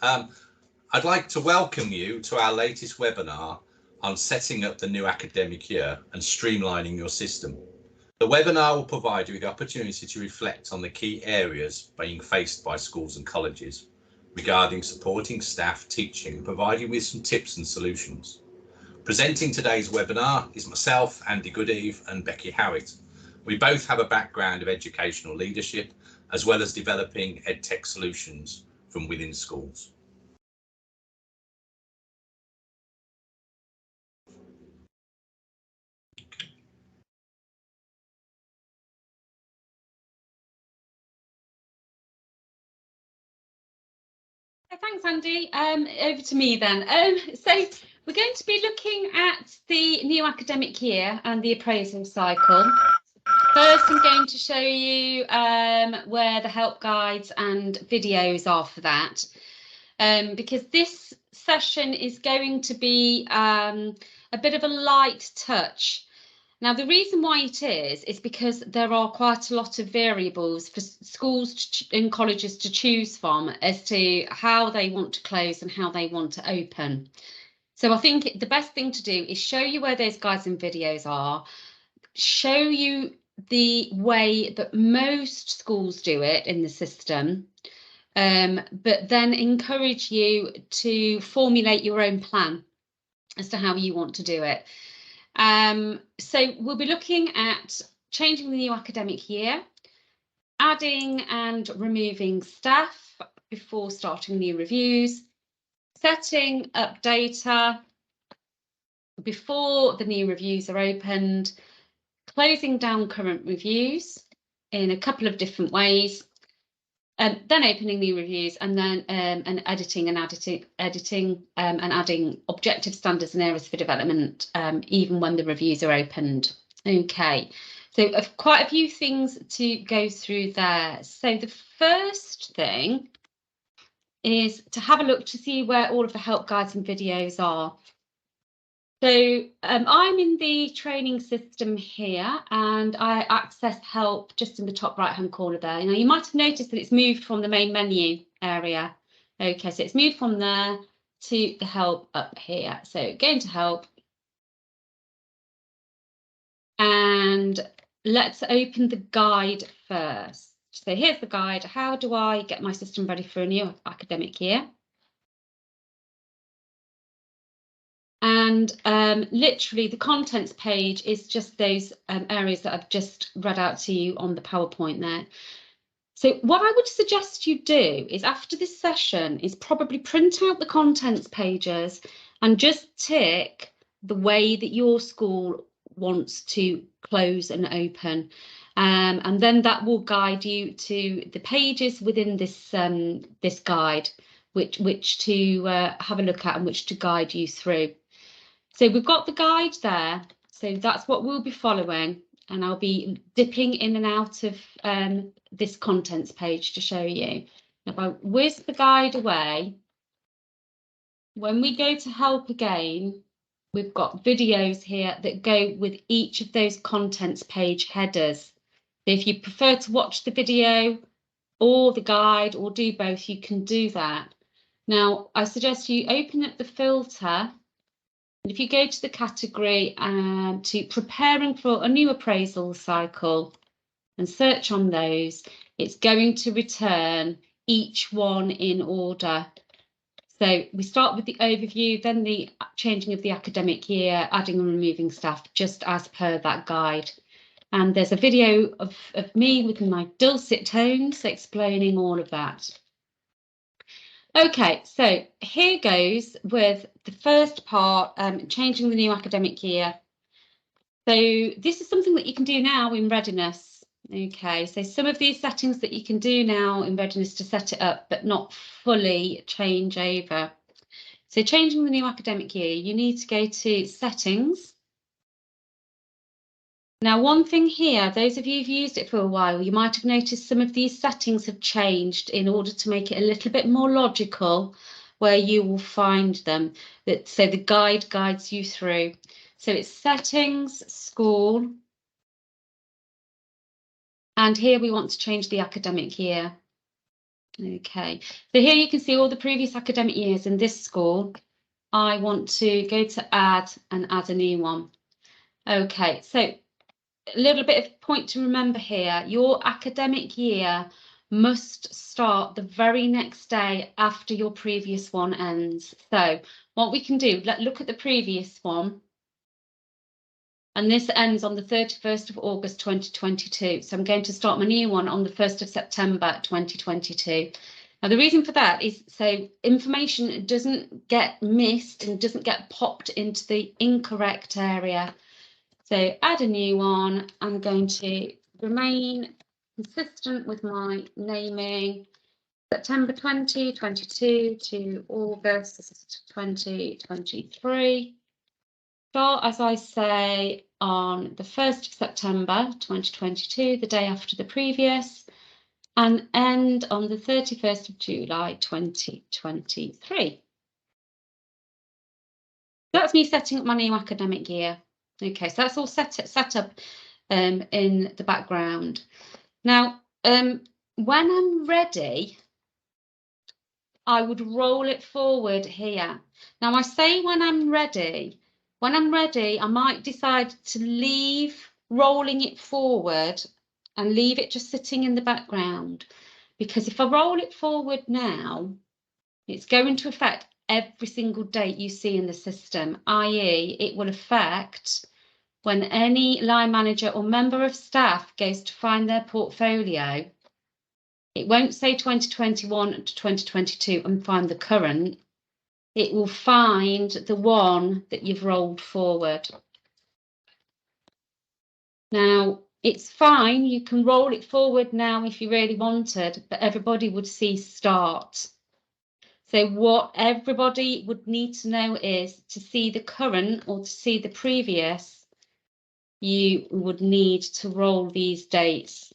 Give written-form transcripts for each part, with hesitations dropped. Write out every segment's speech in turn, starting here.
I'd like to welcome you to our latest webinar on setting up the new academic year and streamlining your system. The webinar will provide you with the opportunity to reflect on the key areas being faced by schools and colleges regarding supporting staff, teaching, and provide you with some tips and solutions. Presenting today's webinar is myself, Andy Goodeve, and Becky Howitt. We both have a background of educational leadership as well as developing EdTech solutions from within schools. Thanks, Andy. Over to me then. So we're going to be looking at the new academic year and the appraisal cycle. First, I'm going to show you where the help guides and videos are for that, because this session is going to be a bit of a light touch. Now, the reason why it is because there are quite a lot of variables for schools and colleges to choose from as to how they want to close and how they want to open. So I think the best thing to do is show you where those guides and videos are, show you the way that most schools do it in the system, but then encourage you to formulate your own plan as to how you want to do it. So we'll be looking at changing the new academic year, adding and removing staff before starting new reviews, setting up data before the new reviews are opened, closing down current reviews in a couple of different ways, then opening new reviews, and then and editing and adding objective standards and areas for development, even when the reviews are opened. Okay, so quite a few things to go through there. So the first thing is to have a look to see where all of the help guides and videos are. So I'm in the training system here, and I access help just in the top right hand corner there. Now you might have noticed that it's moved from the main menu area. Okay, so it's moved from there to the help up here. So go into help, and let's open the guide first. So here's the guide. How do I get my system ready for a new academic year? And literally the contents page is just those areas that I've just read out to you on the PowerPoint there. So what I would suggest you do is after this session is probably print out the contents pages and just tick the way that your school wants to close and open. And then that will guide you to the pages within this this guide, which to have a look at and which to guide you through. So we've got the guide there, so that's what we'll be following, and I'll be dipping in and out of this contents page to show you. Now, if I whiz the guide away, when we go to help again, we've got videos here that go with each of those contents page headers. So if you prefer to watch the video or the guide or do both, you can do that. Now, I suggest you open up the filter. And if you go to the category to preparing for a new appraisal cycle and search on those, it's going to return each one in order. So we start with the overview, then the changing of the academic year, adding and removing staff, just as per that guide. And there's a video of me with my dulcet tones explaining all of that. Okay, so here goes with the first part, changing the new academic year. So this is something that you can do now in readiness. Okay, so some of these settings that you can do now in readiness to set it up, but not fully change over. So changing the new academic year, you need to go to settings. Now, one thing here, those of you who've used it for a while, you might have noticed some of these settings have changed in order to make it a little bit more logical where you will find them. So the guide guides you through. So it's settings, school. And here we want to change the academic year. Okay, so here you can see all the previous academic years in this school. I want to go to add and add a new one. Okay, so a little bit of point to remember here. Your academic year must start the very next day after your previous one ends. So what we can do, let's look at the previous one. And this ends on the 31st of August 2022. So I'm going to start my new one on the 1st of September 2022. Now, the reason for that is so information doesn't get missed and doesn't get popped into the incorrect area. So add a new one. I'm going to remain consistent with my naming. September 2022 to August 2023. Start, as I say, on the 1st of September 2022, the day after the previous, and end on the 31st of July 2023. That's me setting up my new academic year. Okay, so that's all set up in the background. Now, when I'm ready, I would roll it forward here. Now, I say when I'm ready. When I'm ready, I might decide to leave rolling it forward and leave it just sitting in the background. Because if I roll it forward now, it's going to affect every single date you see in the system, i.e. it will affect when any line manager or member of staff goes to find their portfolio. It won't say 2021 to 2022 and find the current. It will find the one that you've rolled forward. Now, it's fine, you can roll it forward now if you really wanted, but everybody would see start. So what everybody would need to know is to see the current or to see the previous, you would need to roll these dates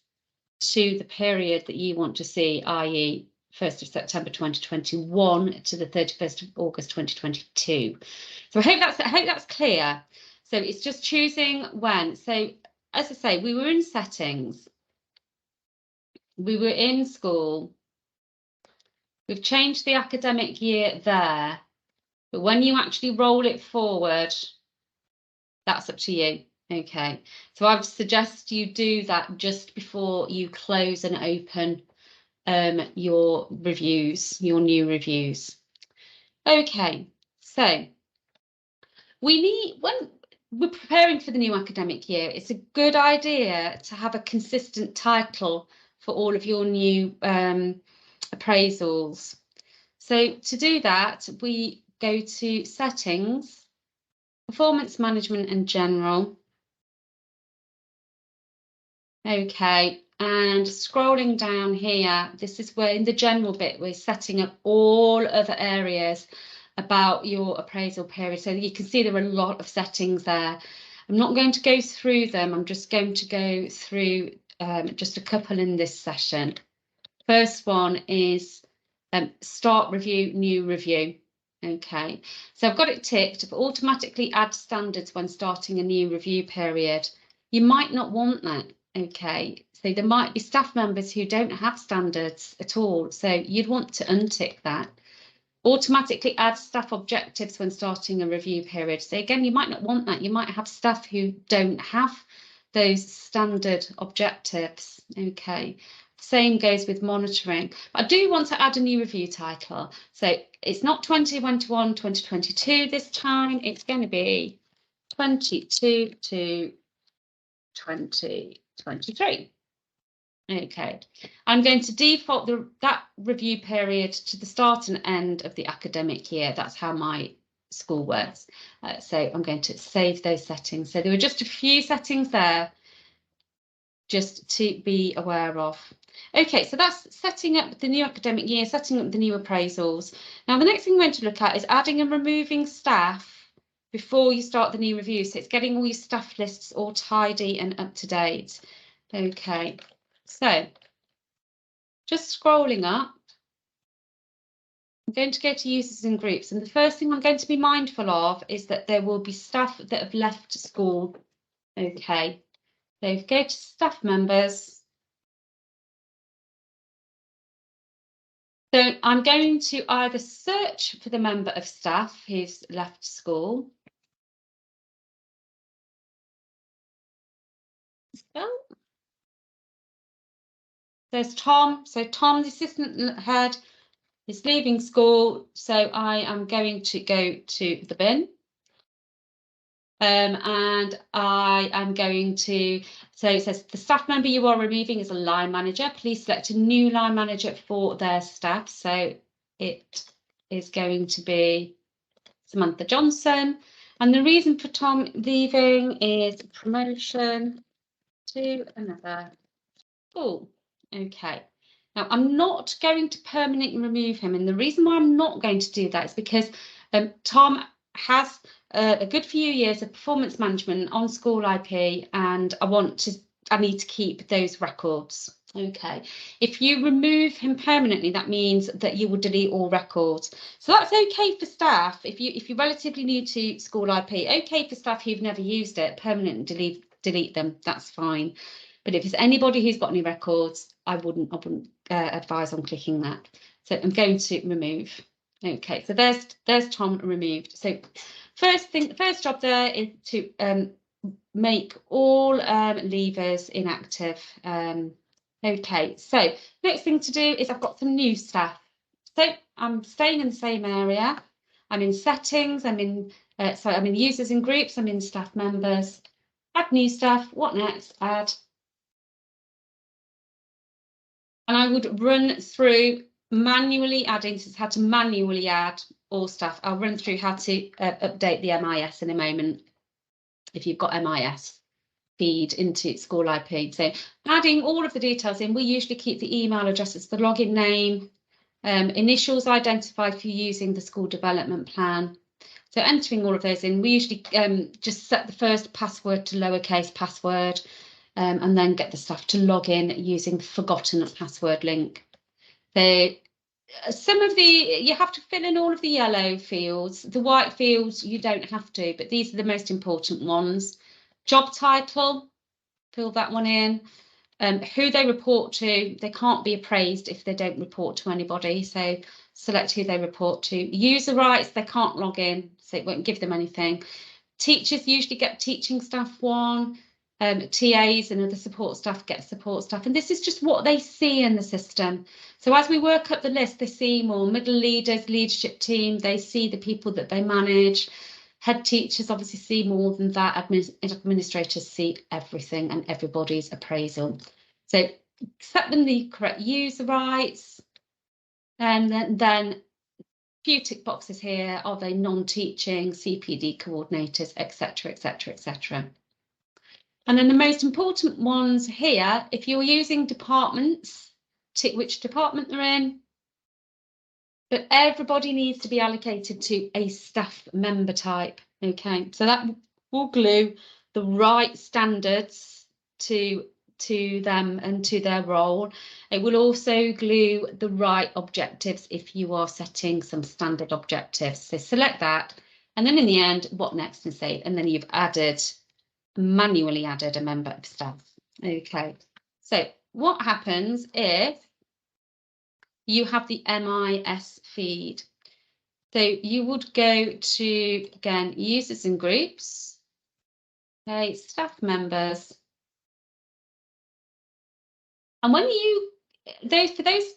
to the period that you want to see, i.e. 1st of September 2021 to the 31st of August 2022. So I hope that's clear. So it's just choosing when. So as I say, we were in settings. We were in school. We've changed the academic year there. But when you actually roll it forward, that's up to you. Okay. So I would suggest you do that just before you close and open your reviews, your new reviews. Okay, so when we're preparing for the new academic year, it's a good idea to have a consistent title for all of your new appraisals. So to do that, we go to settings, performance management and general. Okay, and scrolling down here, this is where in the general bit, we're setting up all other areas about your appraisal period. So you can see there are a lot of settings there. I'm not going to go through them. I'm just going to go through just a couple in this session. First one is start review, new review. Okay, so I've got it ticked to automatically add standards when starting a new review period. You might not want that. Okay, so there might be staff members who don't have standards at all, so you'd want to untick that. Automatically add staff objectives when starting a review period. So again, you might not want that. You might have staff who don't have those standard objectives. Okay, same goes with monitoring. But I do want to add a new review title. So it's not 2021, 2022 this time. It's going to be 22 to 2023. Okay, I'm going to default that review period to the start and end of the academic year. That's how my school works. So I'm going to save those settings. So there were just a few settings there just to be aware of. Okay, so that's setting up the new academic year, setting up the new appraisals. Now, the next thing we're going to look at is adding and removing staff before you start the new review. So it's getting all your staff lists all tidy and up to date. Okay, so just scrolling up, I'm going to go to users and groups. And the first thing I'm going to be mindful of is that there will be staff that have left school. Okay, so if you go to staff members, So I'm going to either search for the member of staff who's left school. Oh. There's Tom. So Tom, the assistant head, is leaving school. So I am going to go to the bin. And I am going to, so it says the staff member you are removing is a line manager. Please select a new line manager for their staff. So it is going to be Samantha Johnson. And the reason for Tom leaving is promotion to another school. Okay. Now, I'm not going to permanently remove him. And the reason why I'm not going to do that is because Tom has a good few years of performance management on school IP, and I need to keep those records. Okay, if you remove him permanently, that means that you will delete all records. So that's okay for staff. If you're relatively new to school IP, okay for staff who've never used it, permanently delete them. That's fine. But if it's anybody who's got any records, I wouldn't advise on clicking that. So I'm going to remove. Okay, so there's Tom removed. So first job there is to make all leavers inactive. Okay, so next thing to do is I've got some new staff. So I'm staying in the same area. I'm in settings. I'm in users and groups. I'm in staff members. Add new staff. What next? Add. And I would run through manually adding, so it's how to manually add all stuff. I'll run through how to update the MIS in a moment, if you've got MIS feed into school IP. So adding all of the details in, we usually keep the email addresses, the login name, initials identified for using the school development plan. So entering all of those in, we usually just set the first password to lowercase password. And then get the staff to log in using the forgotten password link. So you have to fill in all of the yellow fields. The white fields, you don't have to, but these are the most important ones. Job title, fill that one in. Who they report to, they can't be appraised if they don't report to anybody. So select who they report to. User rights, they can't log in, so it won't give them anything. Teachers usually get teaching staff one. TAs and other support staff get support staff, and this is just what they see in the system. So as we work up the list, they see more middle leaders, leadership team, they see the people that they manage. Head teachers obviously see more than that. Administrators see everything and everybody's appraisal. So set them the correct user rights, and then a few tick boxes here. Are they non-teaching, CPD coordinators, etc., etc., etc. And then the most important ones here, if you're using departments, tick which department they're in. But everybody needs to be allocated to a staff member type. Okay, so that will glue the right standards to them and to their role. It will also glue the right objectives if you are setting some standard objectives. So select that, and then in the end, what next, and save, and then you've manually added a member of staff. Okay, so what happens if you have the MIS feed? So you would go to, again, users and groups, okay, staff members. And when for those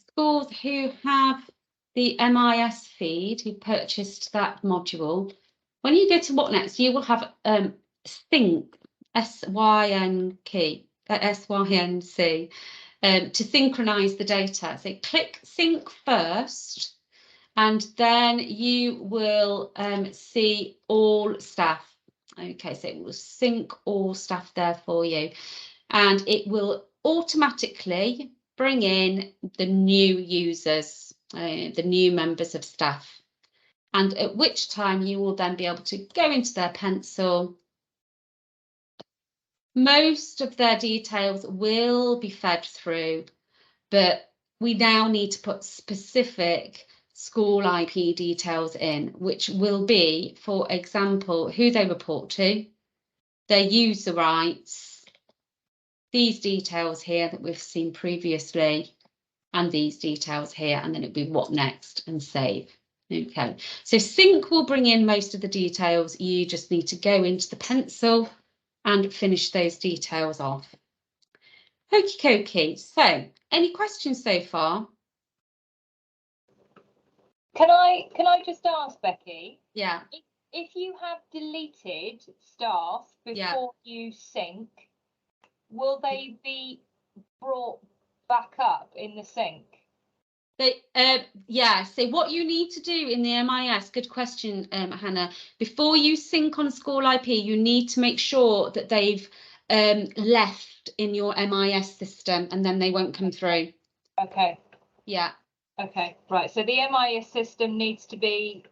schools who have the MIS feed, who purchased that module, when you go to what next, you will have sync, SYNC, to synchronize the data. So click sync first, and then you will see all staff. Okay, so it will sync all staff there for you, and it will automatically bring in the new users, the new members of staff, and at which time you will then be able to go into their pencil. Most of their details will be fed through, but we now need to put specific school IP details in, which will be, for example, who they report to, their user rights, these details here that we've seen previously, and these details here, and then it'll be what next and save. Okay, so sync will bring in most of the details. You just need to go into the pencil and finish those details off. Okie dokie. So, any questions so far? Can I just ask, Becky? Yeah. If you have deleted staff before you sync, will they be brought back up in the sync? Yeah, so what you need to do in the MIS, good question, Hannah, before you sync on school IP, you need to make sure that they've left in your MIS system, and then they won't come through. Okay. Yeah. Okay, right. So the MIS system needs to be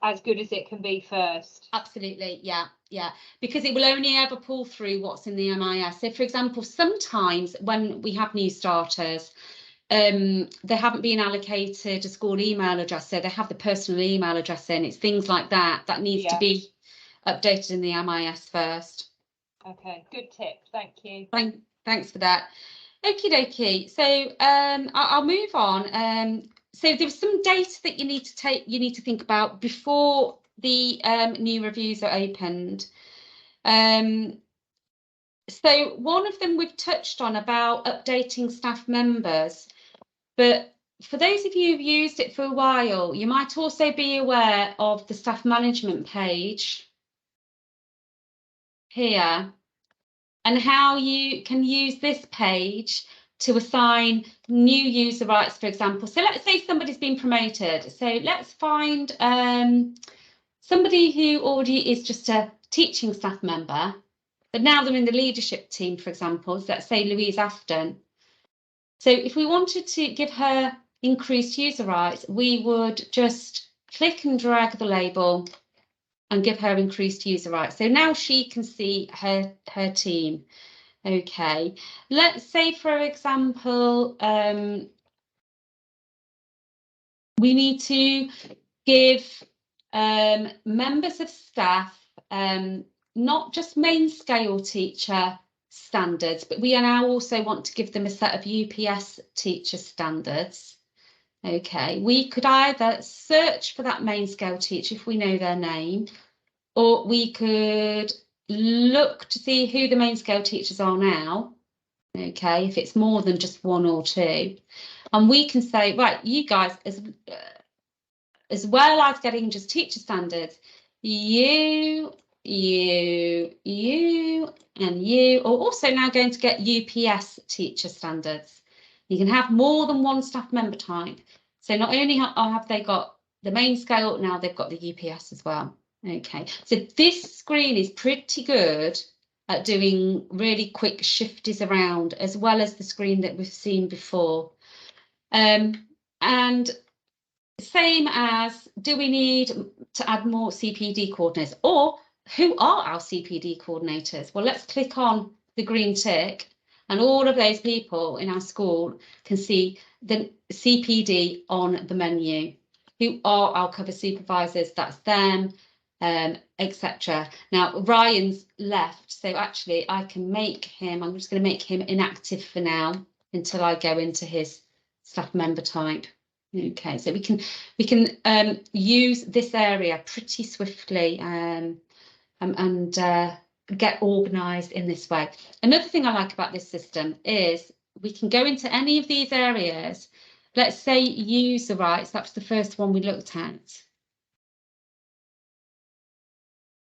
as good as it can be first. Absolutely, yeah, yeah, because it will only ever pull through what's in the MIS. So, for example, sometimes when we have new starters, they haven't been allocated a school email address, so they have the personal email address in. It's things like that that needs to be updated in the MIS first. Okay, good tip. Thank you. Thanks for that. Okie dokie. So I'll move on. So there's some data that you need to think about before the new reviews are opened. So one of them we've touched on about updating staff members, but for those of you who've used it for a while, you might also be aware of the staff management page here and how you can use this page to assign new user rights, for example. So let's say somebody's been promoted. So let's find somebody who already is just a teaching staff member, but now they're in the leadership team, for example. So let's say Louise Afton. So if we wanted to give her increased user rights, we would just click and drag the label and give her increased user rights. So now she can see her team. Okay, let's say, for example, we need to give members of staff not just main scale teacher standards, but we now also want to give them a set of UPS teacher standards. Okay, we could either search for that main scale teacher if we know their name, or we could look to see who the main scale teachers are now. Okay, if it's more than just one or two, and we can say, right, you guys, as well as getting just teacher standards, you, and you are also now going to get UPS teacher standards. You can have more than one staff member type. So not only have they got the main scale, now they've got the UPS as well. Okay, so this screen is pretty good at doing really quick shifties around, as well as the screen that we've seen before. And same as, do we need to add more CPD coordinators, or who are our CPD coordinators? Well, let's click on the green tick, and all of those people in our school can see the CPD on the menu. Who are our cover supervisors? That's them, etc. Now, Ryan's left, so actually I can make him, I'm just going to make him inactive for now until I go into his staff member type. Okay, so we can use this area pretty swiftly and get organised in this way. Another thing I like about this system is we can go into any of these areas. Let's say user rights, that's the first one we looked at.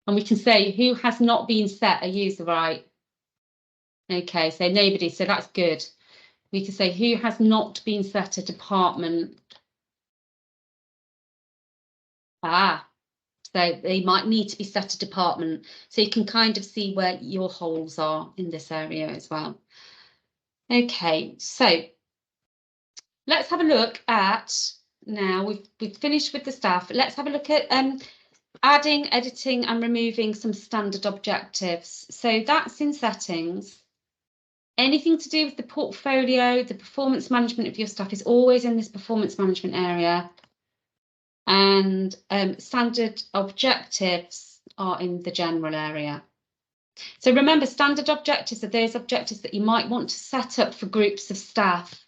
And we can say who has not been set a user right. Okay, so nobody, so that's good. We can say who has not been set a department. So they might need to be set a department. So you can kind of see where your holes are in this area as well. Okay, so let's have a look at, now we've finished with the staff. Let's have a look at adding, editing and removing some standard objectives. So that's in settings. Anything to do with the portfolio, the performance management of your staff is always in this performance management area. And standard objectives are in the general area. So remember, standard objectives are those objectives that you might want to set up for groups of staff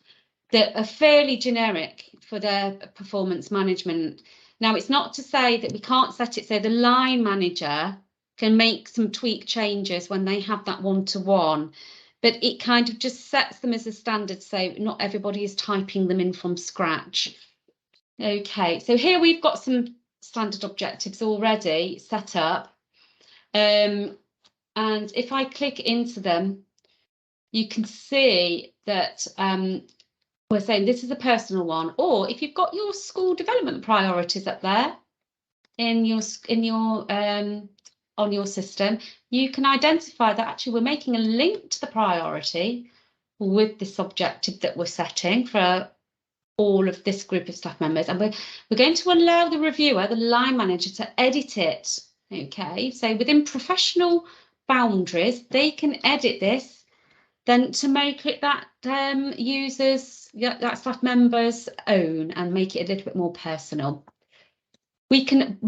that are fairly generic for their performance management. Now, it's not to say that we can't set it so the line manager can make some tweak changes when they have that one-to-one, but it kind of just sets them as a standard, so not everybody is typing them in from scratch. Okay, so here we've got some standard objectives already set up, and if I click into them, you can see that we're saying this is a personal one, or if you've got your school development priorities up there in your on your system, you can identify that actually we're making a link to the priority with this objective that we're setting for all of this group of staff members, and we're going to allow the reviewer, the line manager, to edit it. Okay, so within professional boundaries, they can edit this then to make it that users, that staff members own, and make it a little bit more personal. We can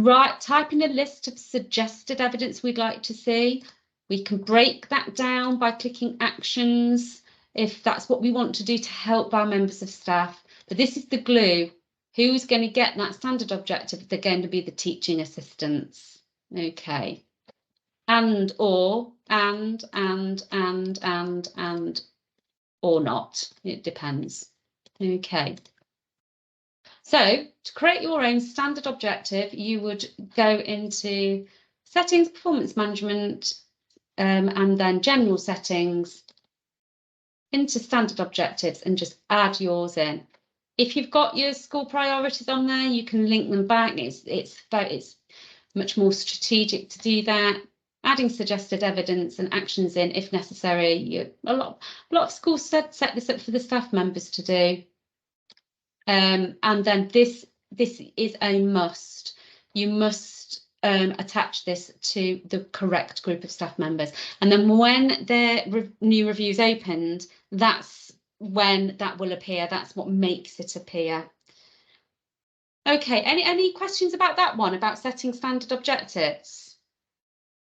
type in a list of suggested evidence we'd like to see. We can break that down by clicking actions if that's what we want to do to help our members of staff. But this is the glue. Who's going to get that standard objective? They're going to be the teaching assistants. Okay. And or or not. It depends. Okay. So to create your own standard objective, you would go into settings, performance management, and then general settings, into standard objectives, and just add yours in. If you've got your school priorities on there, you can link them back. It's much more strategic to do that. Adding suggested evidence and actions in if necessary. A lot of schools set this up for the staff members to do. And then this is a must. You must attach this to the correct group of staff members. And then when their new review's opened, that's when that will appear. That's what makes it appear. Okay, any questions about that one, about setting standard objectives?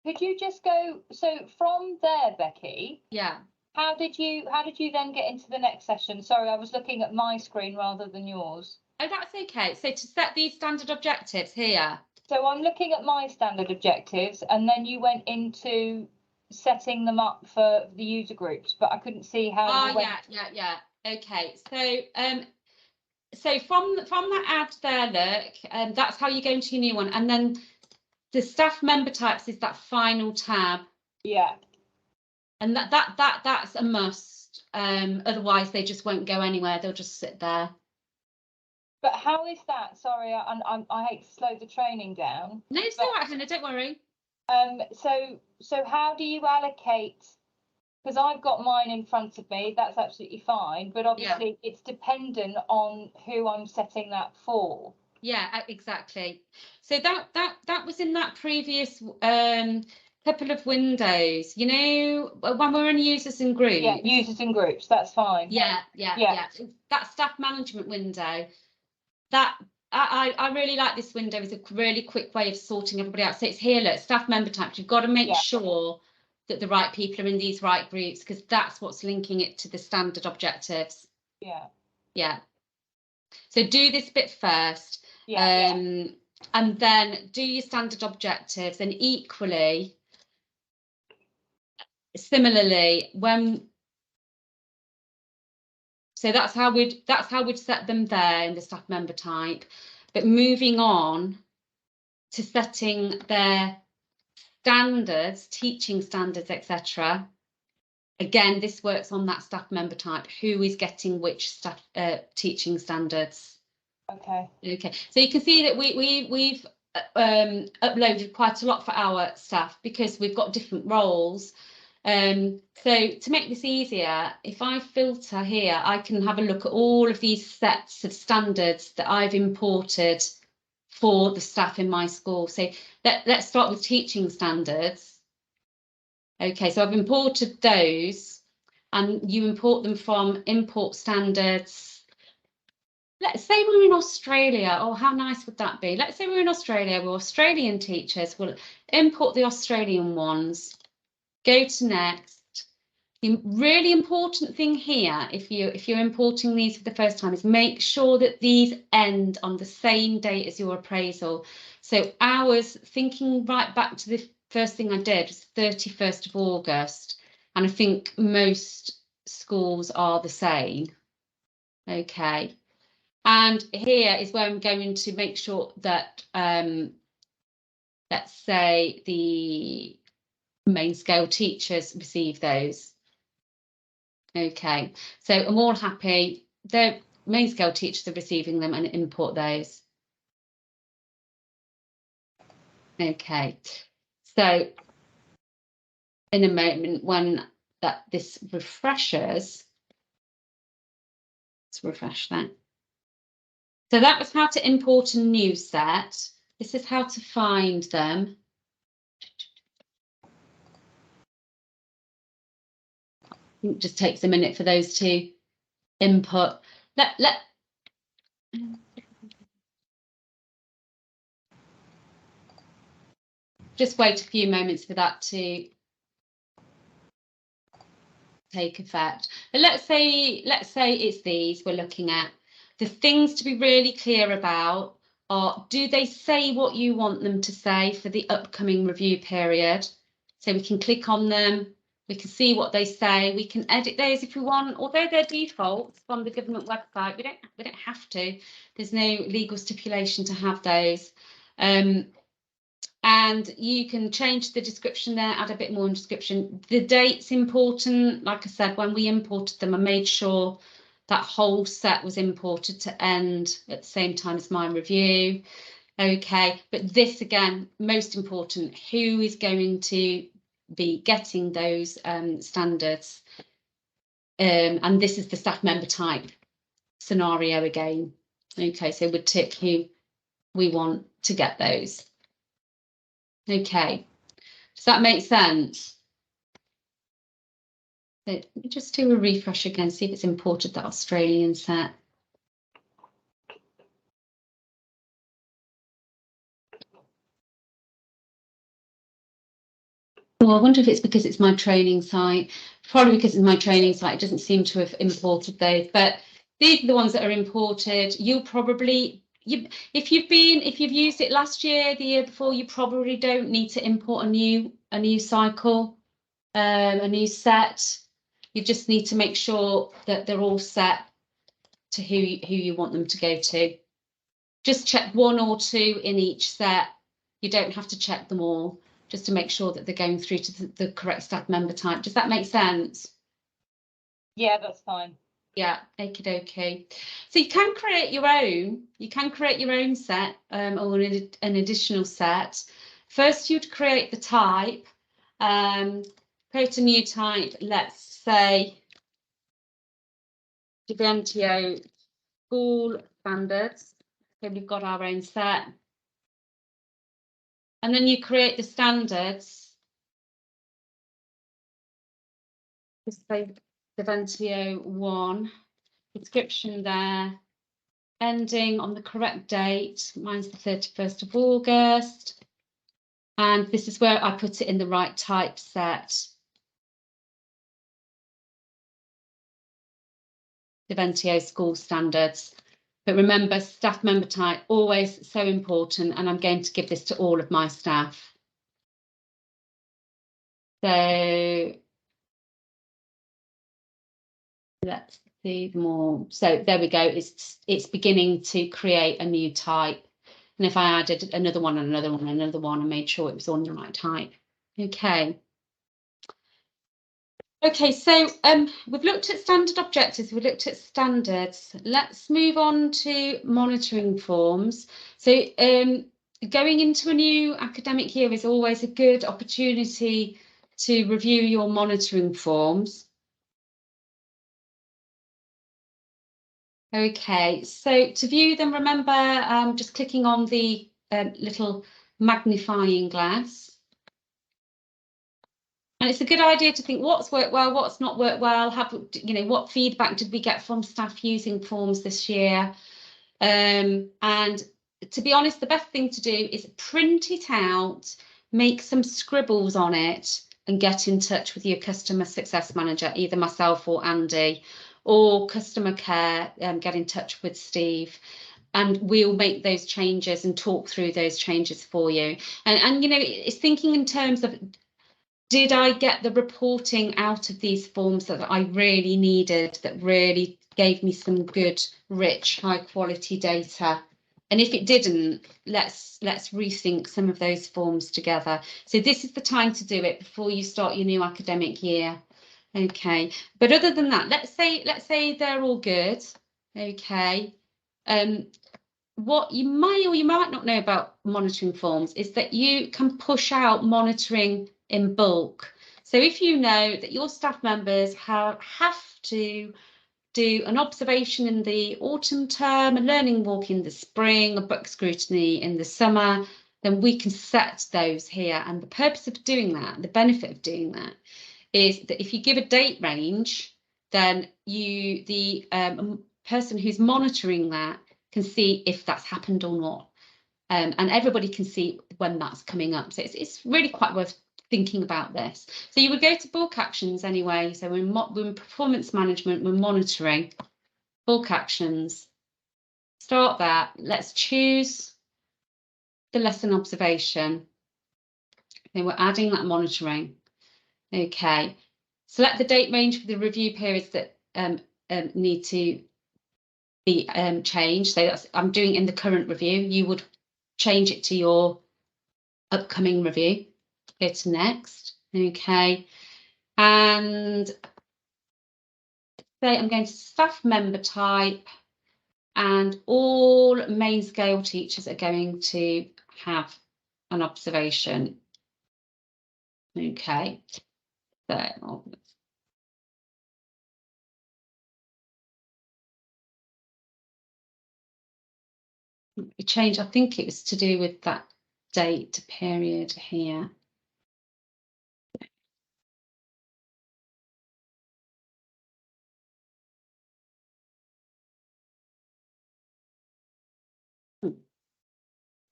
Could you just go, so from there, Becky? Yeah. How did you then get into the next session? Sorry, I was looking at my screen rather than yours. Oh, that's okay. So to set these standard objectives here. So I'm looking at my standard objectives, and then you went into setting them up for the user groups, but I couldn't see how you went. Yeah. Okay. So from that ad there, look, that's how you go into your new one, and then the staff member types is that final tab. Yeah. And that's a must. Otherwise, they just won't go anywhere. They'll just sit there. But how is that? Sorry, I hate to slow the training down. No, it's all right, Hannah. Don't worry. So how do you allocate? Because I've got mine in front of me. That's absolutely fine. But obviously, it's dependent on who I'm setting that for. Yeah, exactly. So that was in that previous couple of windows, you know, when we're in users and groups. Yeah, users and groups, that's fine. Yeah. That staff management window, that I really like this window. It's a really quick way of sorting everybody out. So it's here, look, staff member types. You've got to make sure that the right people are in these right groups, because that's what's linking it to the standard objectives. Yeah. So do this bit first. And then do your standard objectives, and equally, similarly, so that's how we'd set them there in the staff member type. But moving on to setting their standards, teaching standards, etc. Again, this works on that staff member type. Who is getting which staff teaching standards? Okay. So you can see that we've uploaded quite a lot for our staff because we've got different roles. So to make this easier, if I filter here, I can have a look at all of these sets of standards that I've imported for the staff in my school. So let's start with teaching standards. Okay, so I've imported those, and you import them from import standards. Let's say we're in Australia. Oh, how nice would that be? Let's say we're in Australia. We're Australian teachers. We'll import the Australian ones. Go to next. The really important thing here, if you're importing these for the first time, is make sure that these end on the same date as your appraisal. So ours, thinking right back to the first thing I did, was 31st of August, and I think most schools are the same. Okay, and here is where I'm going to make sure that let's say the main scale teachers receive those. Okay, so I'm all happy. The main scale teachers are receiving them and import those. Okay, so in a moment when this refreshes, let's refresh that. So that was how to import a new set. This is how to find them. It just takes a minute for those to input. Just wait a few moments for that to take effect. But let's say it's these we're looking at. The things to be really clear about are, do they say what you want them to say for the upcoming review period? So we can click on them, we can see what they say, we can edit those if we want, although they're defaults from the government website. We don't have to. There's no legal stipulation to have those. And you can change the description there, add a bit more in description. The date's important. Like I said, when we imported them, I made sure that whole set was imported to end at the same time as my review. Okay, but this again, most important, who is going to be getting those standards? And this is the staff member type scenario again. Okay, so we'd tick who we want to get those. Okay, does that make sense? So let me just do a refresh again, see if it's imported that Australian set. Oh, I wonder if it's because it's my training site. Probably because it's my training site, it doesn't seem to have imported those, but these are the ones that are imported. You'll probably, if you've used it last year, the year before, you probably don't need to import a new cycle, a new set. You just need to make sure that they're all set to who you want them to go to. Just check one or two in each set. You don't have to check them all, just to make sure that they're going through to the correct staff member type. Does that make sense? Yeah, that's fine. Yeah, okie dokie. So you can create your own. You can create your own set or an additional set. First, you'd create the type. Create a new type. Let's say Deventio School Standards. So we've got our own set. And then you create the standards. Just say Deventio 1. Description there. Ending on the correct date. Mine's the 31st of August. And this is where I put it in the right typeset. Deventio School Standards. But remember, staff member type, always so important. And I'm going to give this to all of my staff. So let's see more. So there we go. It's beginning to create a new type. And if I added another one and another one and another one, I made sure it was on the right type. Okay. Okay, so we've looked at standard objectives, we've looked at standards. Let's move on to monitoring forms. So going into a new academic year is always a good opportunity to review your monitoring forms. Okay, so to view them, remember just clicking on the little magnifying glass. And it's a good idea to think what's worked well, what's not worked well, what feedback did we get from staff using forms this year? And to be honest, the best thing to do is print it out, make some scribbles on it, and get in touch with your customer success manager, either myself or Andy, or customer care, get in touch with Steve, and we'll make those changes and talk through those changes for you. And you know, it's thinking in terms of, did I get the reporting out of these forms that I really needed, that really gave me some good, rich, high quality data? And if it didn't, let's rethink some of those forms together. So this is the time to do it before you start your new academic year. Okay, but other than that, let's say they're all good. Okay. What you may or you might not know about monitoring forms is that you can push out monitoring in bulk. So if you know that your staff members have to do an observation in the autumn term, a learning walk in the spring, a book scrutiny in the summer, then we can set those here. And the purpose of doing that, the benefit of doing that, is that if you give a date range, then the person who's monitoring that can see if that's happened or not, and everybody can see when that's coming up. So it's really quite worth thinking about this. So you would go to bulk actions anyway. So we're in performance management, we're monitoring bulk actions. Start that. Let's choose the lesson observation. Then we're adding that monitoring. Okay. Select the date range for the review periods that need to be changed. So that's, I'm doing in the current review. You would change it to your upcoming review. Go to next. Okay. And say I'm going to staff member type, and all main scale teachers are going to have an observation. Okay. So change, I think it was to do with that date period here.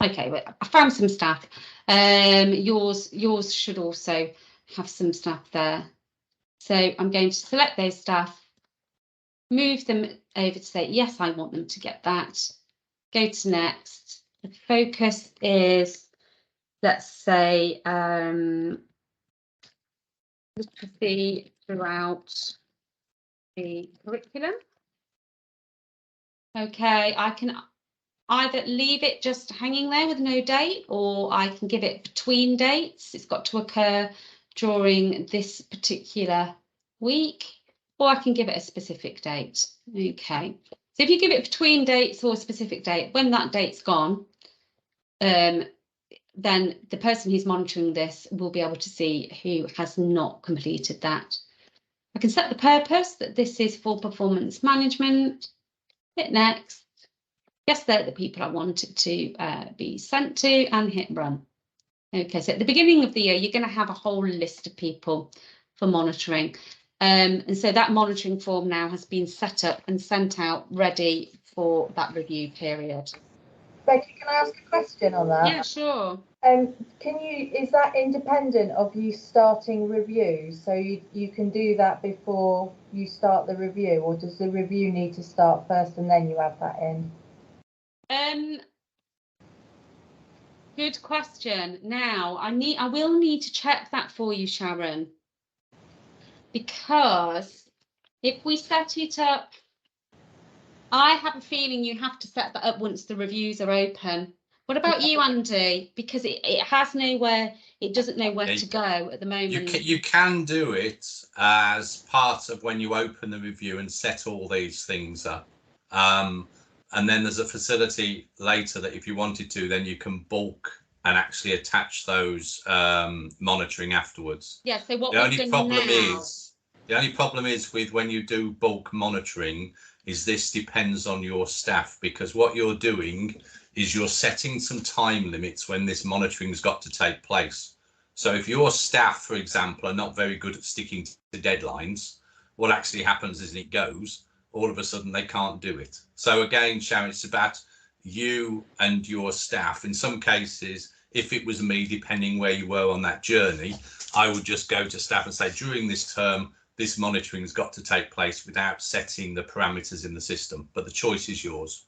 Okay, well, I found some staff. Yours should also have some staff there. So I'm going to select those staff, move them over to say, yes, I want them to get that. Go to next. The focus is, let's say, literacy throughout the curriculum. Okay, I can either leave it just hanging there with no date, or I can give it between dates. It's got to occur during this particular week, or I can give it a specific date. Okay, so if you give it between dates or a specific date, when that date's gone, then the person who's monitoring this will be able to see who has not completed that. I can set the purpose that this is for performance management. Hit next. Yes, they're the people I want it to be sent to, and hit run. Okay, so at the beginning of the year, you're going to have a whole list of people for monitoring. And so that monitoring form now has been set up and sent out ready for that review period. Becky, can I ask a question on that? Yeah, sure. Is that independent of you starting reviews? So you can do that before you start the review, or does the review need to start first and then you add that in? Good question. Now I will need to check that for you, Sharon, because if we set it up, I have a feeling you have to set that up once the reviews are open. What about you, Andy? Because it has nowhere, it doesn't know where to go at the moment. You can do it as part of when you open the review and set all these things up. And then there's a facility later that if you wanted to, then you can bulk and actually attach those monitoring afterwards. Yeah, so what the only problem is with when you do bulk monitoring is this depends on your staff, because what you're doing is you're setting some time limits when this monitoring's got to take place. So if your staff, for example, are not very good at sticking to deadlines, what actually happens is it goes, all of a sudden they can't do it. So again, Sharon, it's about you and your staff. In some cases, if it was me, depending where you were on that journey, I would just go to staff and say, during this term, this monitoring has got to take place without setting the parameters in the system, but the choice is yours.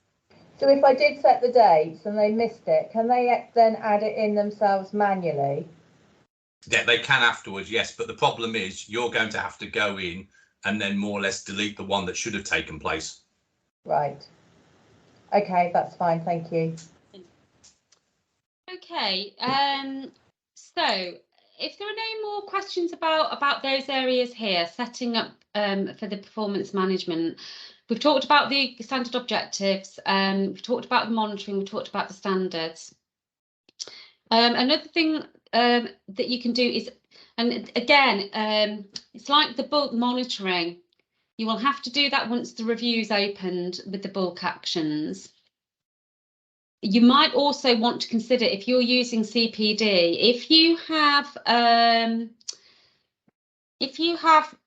So if I did set the dates and they missed it, can they then add it in themselves manually? Yeah, they can afterwards, yes, but the problem is you're going to have to go in and then more or less delete the one that should have taken place. Right. Okay, that's fine, thank you. Okay, so if there are no more questions about those areas here, setting up for the performance management, we've talked about the standard objectives, we've talked about the monitoring, we've talked about the standards. Another thing that you can do is, and again, it's like the bulk monitoring. You will have to do that once the review's opened with the bulk actions. You might also want to consider, if you're using CPD, if you have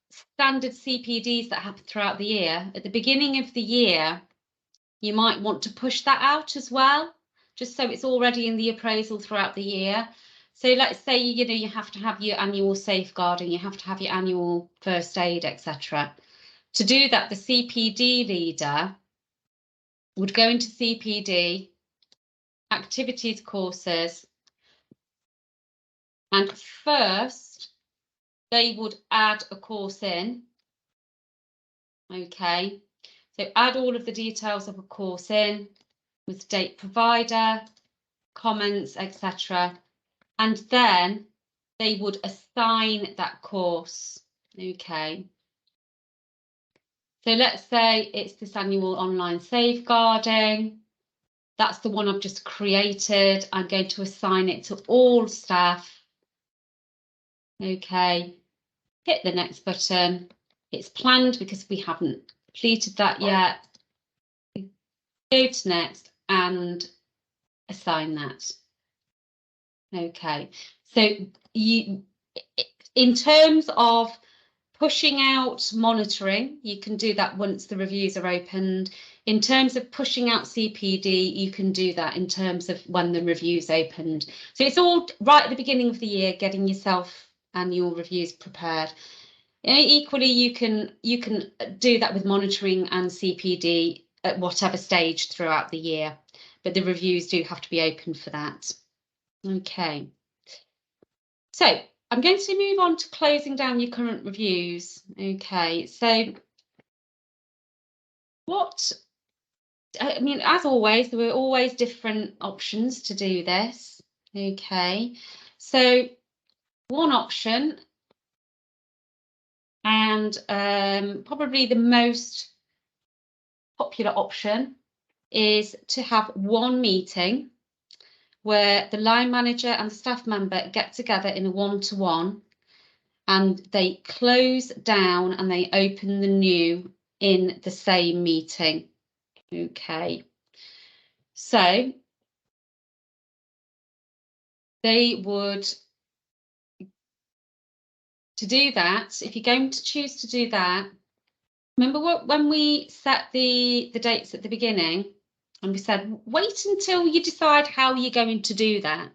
standard CPDs that happen throughout the year, at the beginning of the year, you might want to push that out as well, just so it's already in the appraisal throughout the year. So let's say, you know, you have to have your annual safeguarding, you have to have your annual first aid, etc. To do that, the CPD leader would go into CPD, activities courses, and first they would add a course in. Okay, so add all of the details of a course in with date provider, comments, etc. And then they would assign that course. Okay, so let's say it's this annual online safeguarding. That's the one I've just created. I'm going to assign it to all staff. Okay, hit the next button. It's planned because we haven't completed that yet. Go to next and assign that. Okay, so you, in terms of pushing out monitoring, you can do that once the reviews are opened. In terms of pushing out CPD, you can do that in terms of when the review's opened. So it's all right at the beginning of the year, getting yourself and your reviews prepared. Equally, you can do that with monitoring and CPD at whatever stage throughout the year, but the reviews do have to be open for that. Okay, so I'm going to move on to closing down your current reviews. Okay, so I mean, as always, there were always different options to do this. Okay, so one option, and probably the most popular option, is to have one meeting where the line manager and the staff member get together in a one-to-one and they close down and they open the new in the same meeting. Okay, so they would, to do that, if you're going to choose to do that, remember when we set the dates at the beginning and we said wait until you decide how you're going to do that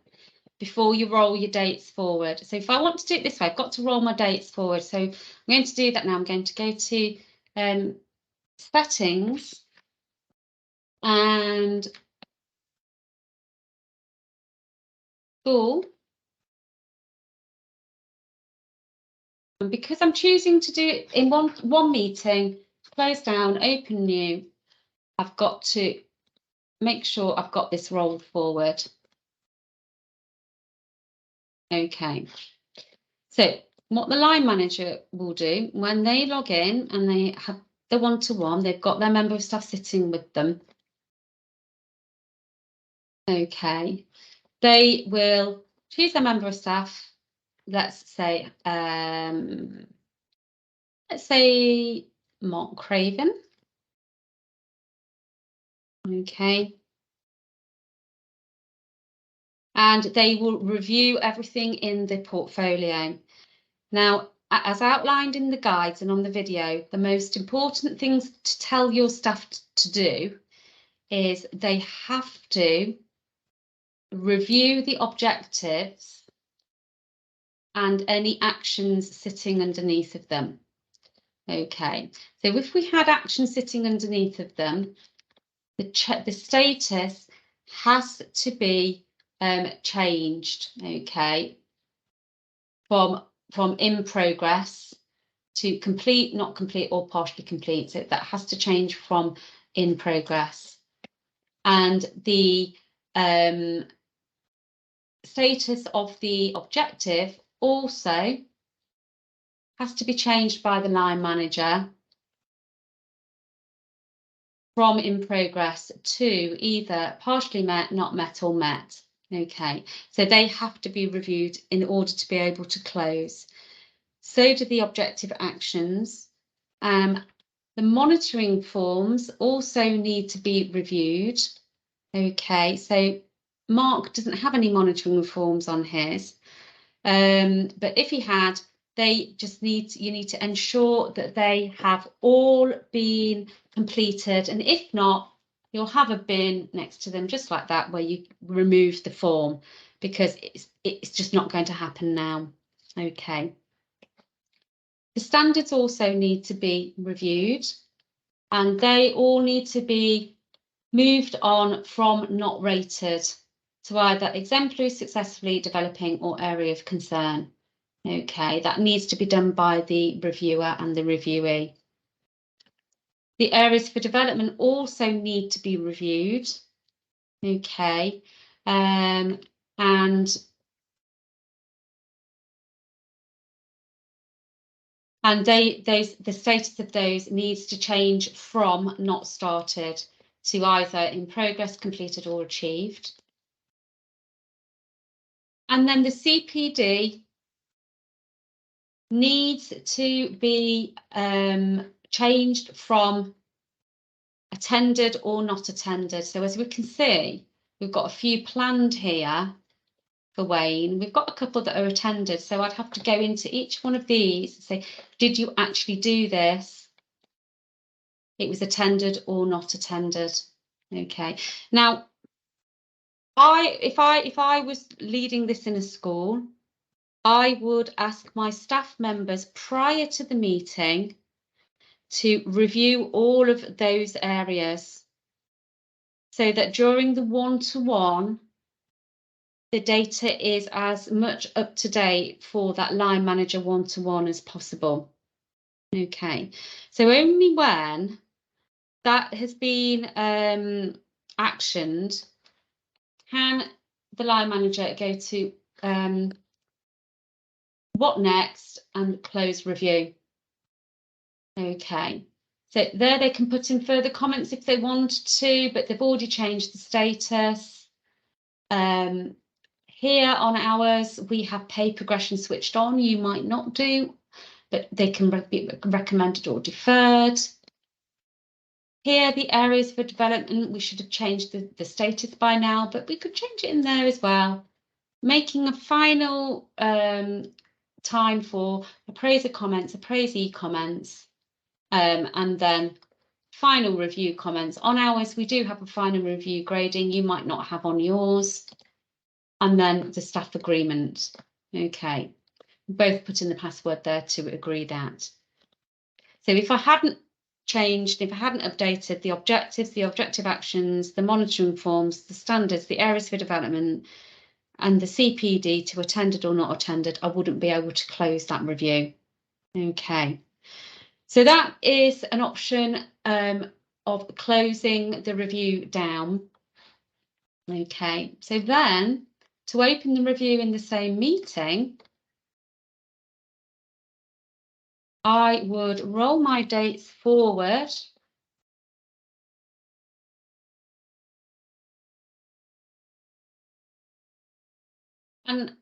before you roll your dates forward. So if I want to do it this way, I've got to roll my dates forward. So I'm going to do that now. I'm going to go to settings and school. And because I'm choosing to do it in one meeting, close down, open new, I've got to make sure I've got this rolled forward. Okay, so what the line manager will do when they log in and they have the one-to-one, they've got their member of staff sitting with them. Okay, they will choose their member of staff. Let's say Mark Craven. Okay, and they will review everything in the portfolio. Now, as outlined in the guides and on the video, the most important things to tell your staff to do is they have to review the objectives and any actions sitting underneath of them. Okay, so if we had actions sitting underneath of them, the status has to be changed, okay, from in progress to complete, not complete, or partially complete. So that has to change from in progress. And the status of the objective also has to be changed by the line manager from in progress to either partially met, not met, or met. Okay, so they have to be reviewed in order to be able to close. So do the objective actions. The monitoring forms also need to be reviewed. Okay, so Mark doesn't have any monitoring forms on his, but if he had, they just you need to ensure that they have all been completed, and if not, you'll have a bin next to them just like that where you remove the form, because it's just not going to happen now. Okay. The standards also need to be reviewed, and they all need to be moved on from not rated to either exemplary, successfully developing, or area of concern. Okay, that needs to be done by the reviewer and the reviewee. The areas for development also need to be reviewed. Okay, the status of those needs to change from not started to either in progress, completed, or achieved. And then the CPD needs to be changed from attended or not attended. So as we can see, we've got a few planned here for Wayne. We've got a couple that are attended. So I'd have to go into each one of these and say, did you actually do this? It was attended or not attended. Okay. Now, if I was leading this in a school, I would ask my staff members prior to the meeting to review all of those areas so that during the one-to-one, the data is as much up to date for that line manager one-to-one as possible. Okay, so only when that has been actioned can the line manager go to what next and close review. Okay, so there they can put in further comments if they want to, but they've already changed the status. Here on ours, we have pay progression switched on. You might not do, but they can be recommended or deferred. Here, the areas for development, we should have changed the status by now, but we could change it in there as well. Making a final time for appraiser comments, appraisee comments, and then final review comments. On ours, we do have a final review grading. You might not have on yours. And then the staff agreement. Okay, both put in the password there to agree that. So if I hadn't changed, if I hadn't updated the objectives, the objective actions, the monitoring forms, the standards, the areas for development, and the CPD to attended or not attended, I wouldn't be able to close that review. Okay, so that is an option of closing the review down. Okay, so then to open the review in the same meeting, I would roll my dates forward and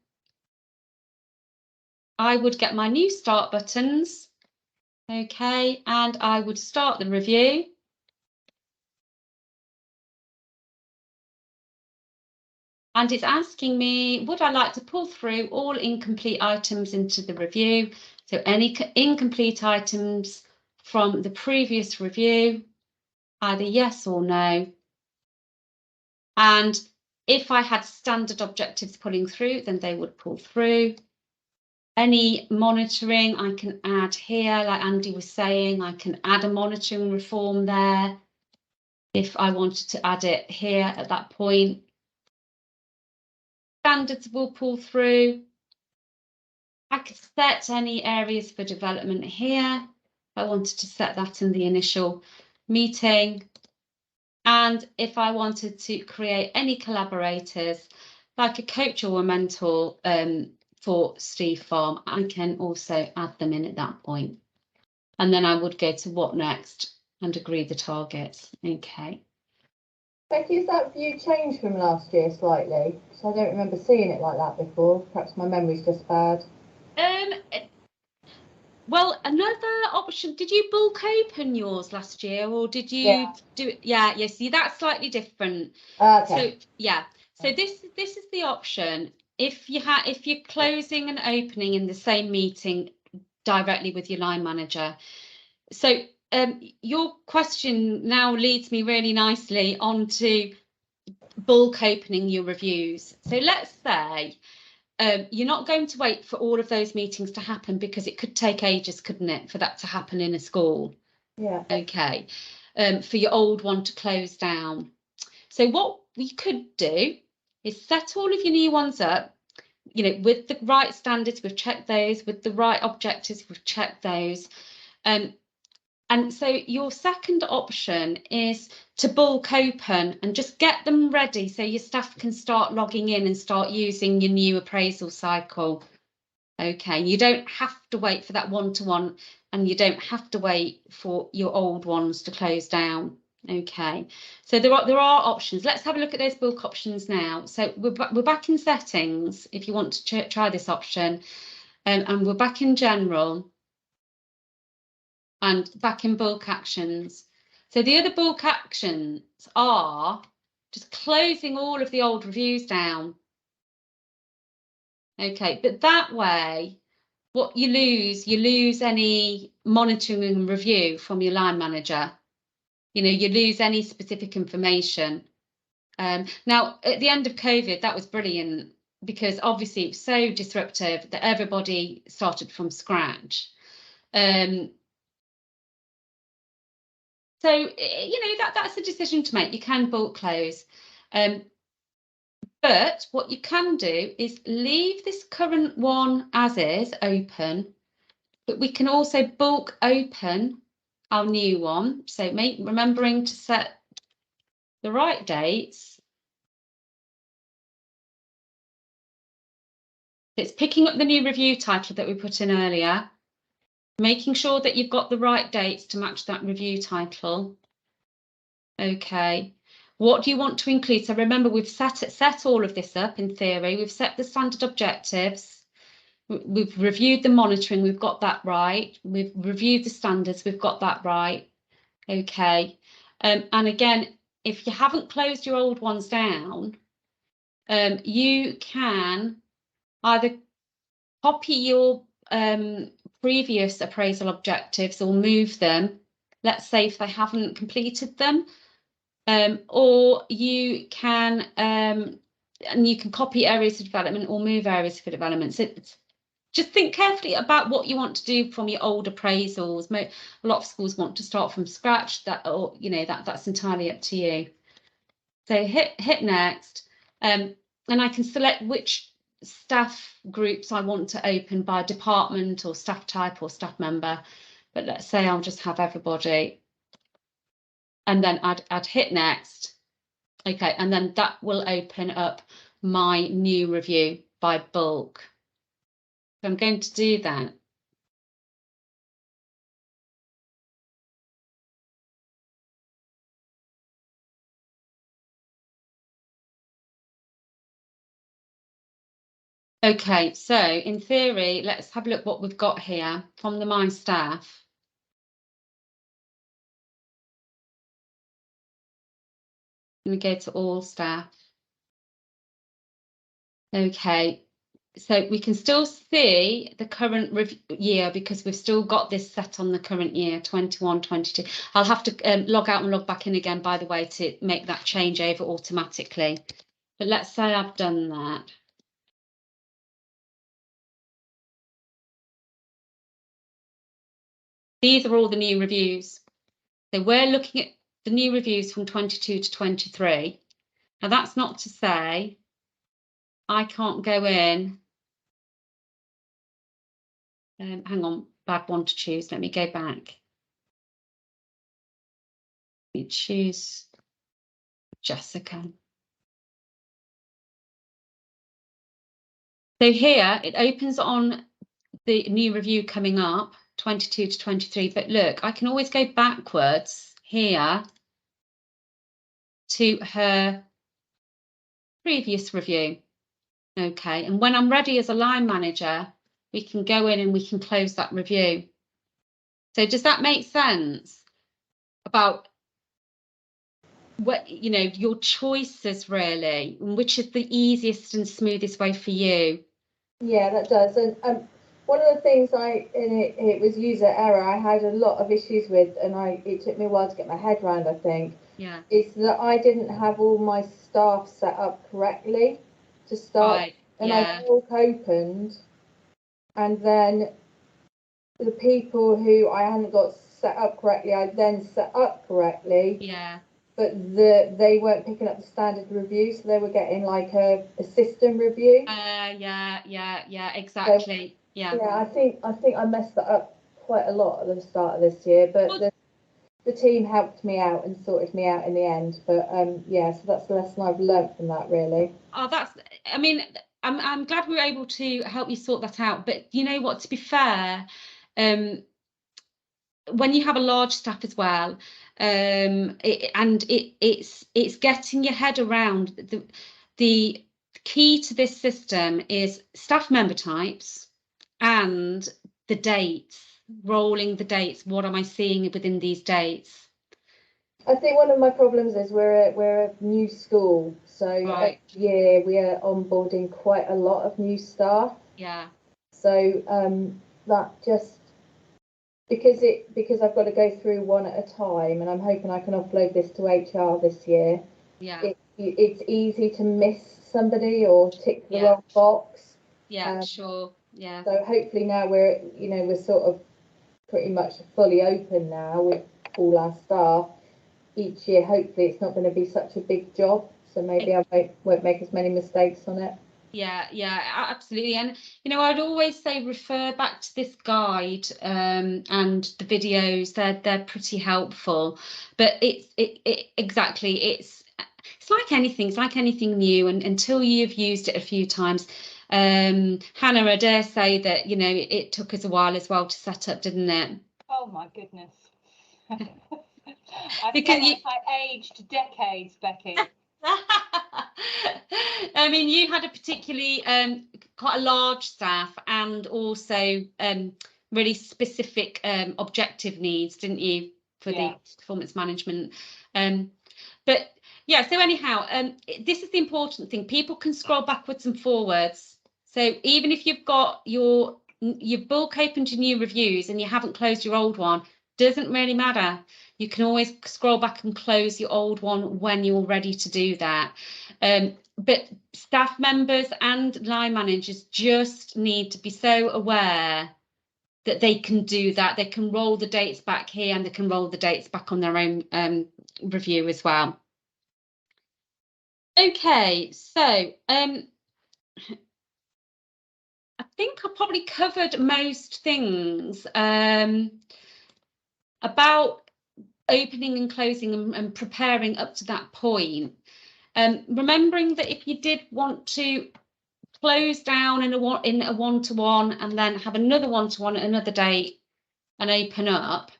I would get my new start buttons. Okay, and I would start the review. And it's asking me, would I like to pull through all incomplete items into the review? So any incomplete items from the previous review, either yes or no. And If I had standard objectives pulling through, then they would pull through. Any monitoring I can add here, like Andy was saying, I can add a monitoring reform there if I wanted to add it here at that point. Standards will pull through. I could set any areas for development here. I wanted to set that in the initial meeting. And if I wanted to create any collaborators, like a coach or a mentor for Steve Farm, I can also add them in at that point. And then I would go to what next and agree the targets. Okay. Becky, has that view changed from last year slightly? So I don't remember seeing it like that before. Perhaps my memory's just bad. Well, another option, did you bulk open yours last year, or did you do it? Yeah, see, that's slightly different. Okay. So yeah, so this is the option. If you're closing and opening in the same meeting directly with your line manager. So your question now leads me really nicely onto bulk opening your reviews. So let's say you're not going to wait for all of those meetings to happen, because it could take ages, couldn't it, for that to happen in a school? Yeah. Okay. For your old one to close down. So what we could do is set all of your new ones up, you know, with the right standards, we've checked those, with the right objectives, we've checked those. And so your second option is to bulk open and just get them ready so your staff can start logging in and start using your new appraisal cycle. Okay, you don't have to wait for that one-to-one, and you don't have to wait for your old ones to close down. Okay, so there are options. Let's have a look at those bulk options now. So we're back in settings if you want to try this option, and we're back in general. And back in bulk actions. So the other bulk actions are just closing all of the old reviews down. Okay, but that way, what you lose any monitoring and review from your line manager. You know, you lose any specific information. Now, at the end of COVID, that was brilliant, because obviously it was so disruptive that everybody started from scratch. So, you know, that's a decision to make. You can bulk close. But what you can do is leave this current one as is open, but we can also bulk open our new one. So remembering to set the right dates. It's picking up the new review title that we put in earlier, making sure that you've got the right dates to match that review title. Okay, what do you want to include? So remember, we've set all of this up in theory. We've set the standard objectives. We've reviewed the monitoring. We've got that right. We've reviewed the standards. We've got that right. Okay, and again, if you haven't closed your old ones down, you can either copy your previous appraisal objectives or move them, let's say if they haven't completed them, or you can and you can copy areas of development or move areas for development. So just think carefully about what you want to do from your old appraisals. A lot of schools want to start from scratch, or you know, that's entirely up to you. So hit next, and I can select which staff groups I want to open by department or staff type or staff member, but let's say I'll just have everybody, and then I'd hit next. Okay, and then that will open up my new review by bulk. So I'm going to do that. Okay, so in theory, let's have a look what we've got here from the My Staff. I'm going to go to all staff. Okay, so we can still see the current year because we've still got this set on the current year, 21-22. I'll have to log out and log back in again, by the way, to make that change over automatically. But let's say I've done that. These are all the new reviews. So we're looking at the new reviews from 22 to 23. Now that's not to say I can't go in. Hang on, bad one to choose. Let me go back. Let me choose Jessica. So here it opens on the new review coming up, 22 to 23. But look, I can always go backwards here to her previous review. Okay, and when I'm ready as a line manager, we can go in and we can close that review. So does that make sense about what, you know, your choices really, and which is the easiest and smoothest way for you? Yeah, that does. And one of the things it was user error I had a lot of issues with, and it took me a while to get my head around, I think. Yeah. Is that I didn't have all my staff set up correctly to start. Right. And Yeah. I bulk opened, and then the people who I hadn't got set up correctly, I then set up correctly. Yeah. But they weren't picking up the standard review, so they were getting like a system review. Yeah, exactly. So, yeah, I think I messed that up quite a lot at the start of this year, but Well, the team helped me out and sorted me out in the end. But yeah, so that's the lesson I've learnt from that, really. oh, I mean, I'm glad we were able to help you sort that out. But you know what, to be fair, when you have a large staff as well, it's getting your head around the key to this system is staff member types and the dates, rolling the dates. What am I seeing within these dates? I think one of my problems is we're a new school, so Right. every year we are onboarding quite a lot of new staff. Yeah. So that just because I've got to go through one at a time, and I'm hoping I can upload this to HR this year. Yeah. It's easy to miss somebody or tick the wrong box. Yeah, sure. Yeah. So hopefully now we're sort of pretty much fully open now with all our staff. Each year, hopefully, it's not going to be such a big job. So maybe I won't make as many mistakes on it. Yeah, absolutely. And you know, I'd always say refer back to this guide and the videos. They're pretty helpful. But it's like anything. It's like anything new, and until you've used it a few times. Hannah, I dare say that, you know, it took us a while as well to set up, didn't it? Oh my goodness. I Because feel like I aged decades, Becky. I mean, you had a particularly quite a large staff and also really specific objective needs, didn't you, for the performance management? But yeah, so anyhow, this is the important thing. People can scroll backwards and forwards. So even if you've got you've bulk opened your new reviews and you haven't closed your old one, doesn't really matter. You can always scroll back and close your old one when you're ready to do that. But staff members and line managers just need to be so aware that they can do that. They can roll the dates back here and they can roll the dates back on their own review as well. Okay, so I think I probably covered most things about opening and closing and preparing up to that point. Remembering that if you did want to close down in a one-to-one and then have another one-to-one at another date and open up,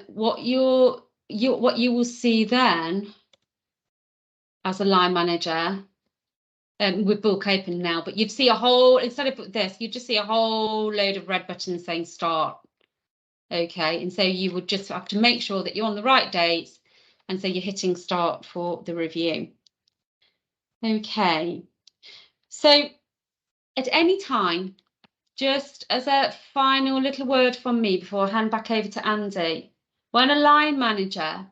what you will see then as a line manager, with bulk open now, but you'd see a whole, instead of this, you'd just see a whole load of red buttons saying start. Okay, and so you would just have to make sure that you're on the right dates, and so you're hitting start for the review. Okay, so at any time, just as a final little word from me before I hand back over to Andy, when a line manager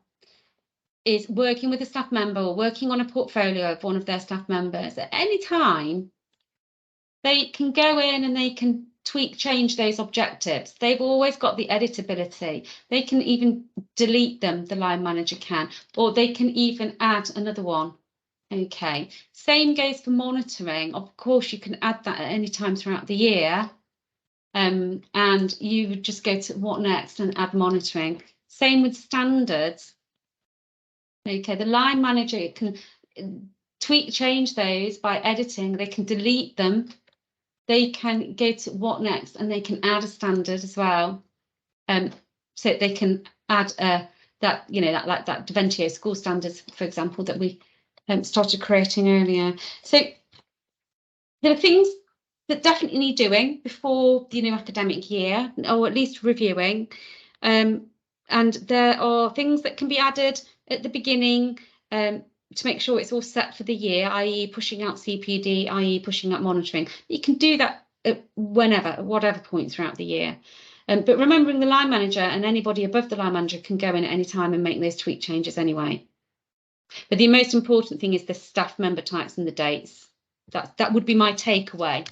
is working with a staff member or working on a portfolio of one of their staff members, at any time, they can go in and they can tweak, change those objectives. They've always got the editability. They can even delete them, the line manager can, or they can even add another one. Okay, same goes for monitoring. Of course, you can add that at any time throughout the year. And you would just go to what next and add monitoring. Same with standards. Okay, the line manager can tweak, change those by editing. They can delete them. They can go to what next, and they can add a standard as well. So they can add that, you know, like that Deventio school standards, for example, that we started creating earlier. So there are things that definitely need doing before the new academic year, or at least reviewing. And there are things that can be added at the beginning to make sure it's all set for the year, i.e. pushing out CPD, i.e. pushing out monitoring. You can do that at whatever point throughout the year. But remembering the line manager and anybody above the line manager can go in at any time and make those tweak changes anyway. But the most important thing is the staff member types and the dates. That would be my takeaway.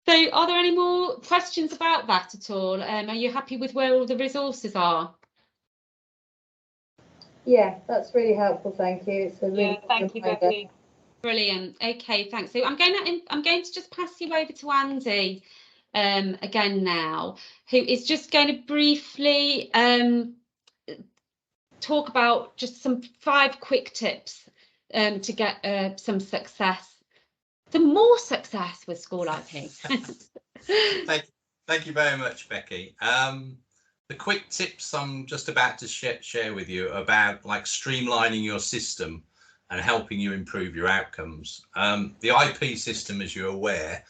So are there any more questions about that at all? Are you happy with where all the resources are? Yeah, that's really helpful. Thank you. It's a really thank you, Becky. Brilliant. Okay, thanks. So I'm going to just pass you over to Andy again now, who is just going to briefly talk about just some 5 quick tips to get some success, more success with school IP. Thank you very much, Becky. The quick tips I'm just about to share with you about like streamlining your system and helping you improve your outcomes. The IP system, as you're aware,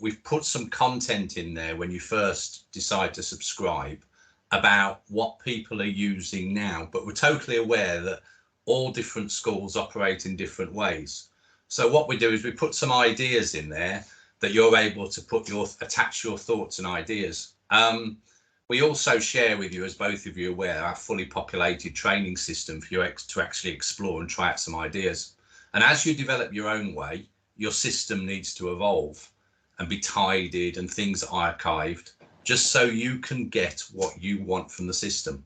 we've put some content in there when you first decide to subscribe about what people are using now, but we're totally aware that all different schools operate in different ways. So what we do is we put some ideas in there that you're able to attach your thoughts and ideas. We also share with you, as both of you are aware, our fully populated training system for you to actually explore and try out some ideas. And as you develop your own way, your system needs to evolve and be tidied and things archived, just so you can get what you want from the system.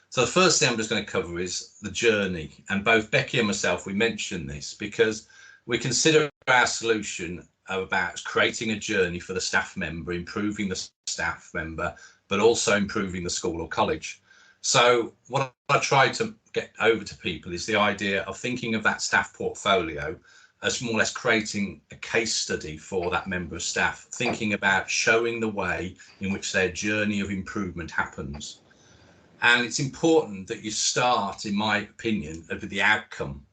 So the first thing I'm just going to cover is the journey. And both Becky and myself, we mentioned this because we consider our solution about creating a journey for the staff member, improving the staff member, but also improving the school or college. So what I try to get over to people is the idea of thinking of that staff portfolio as more or less creating a case study for that member of staff, thinking about showing the way in which their journey of improvement happens. And it's important that you start, in my opinion, with the outcome,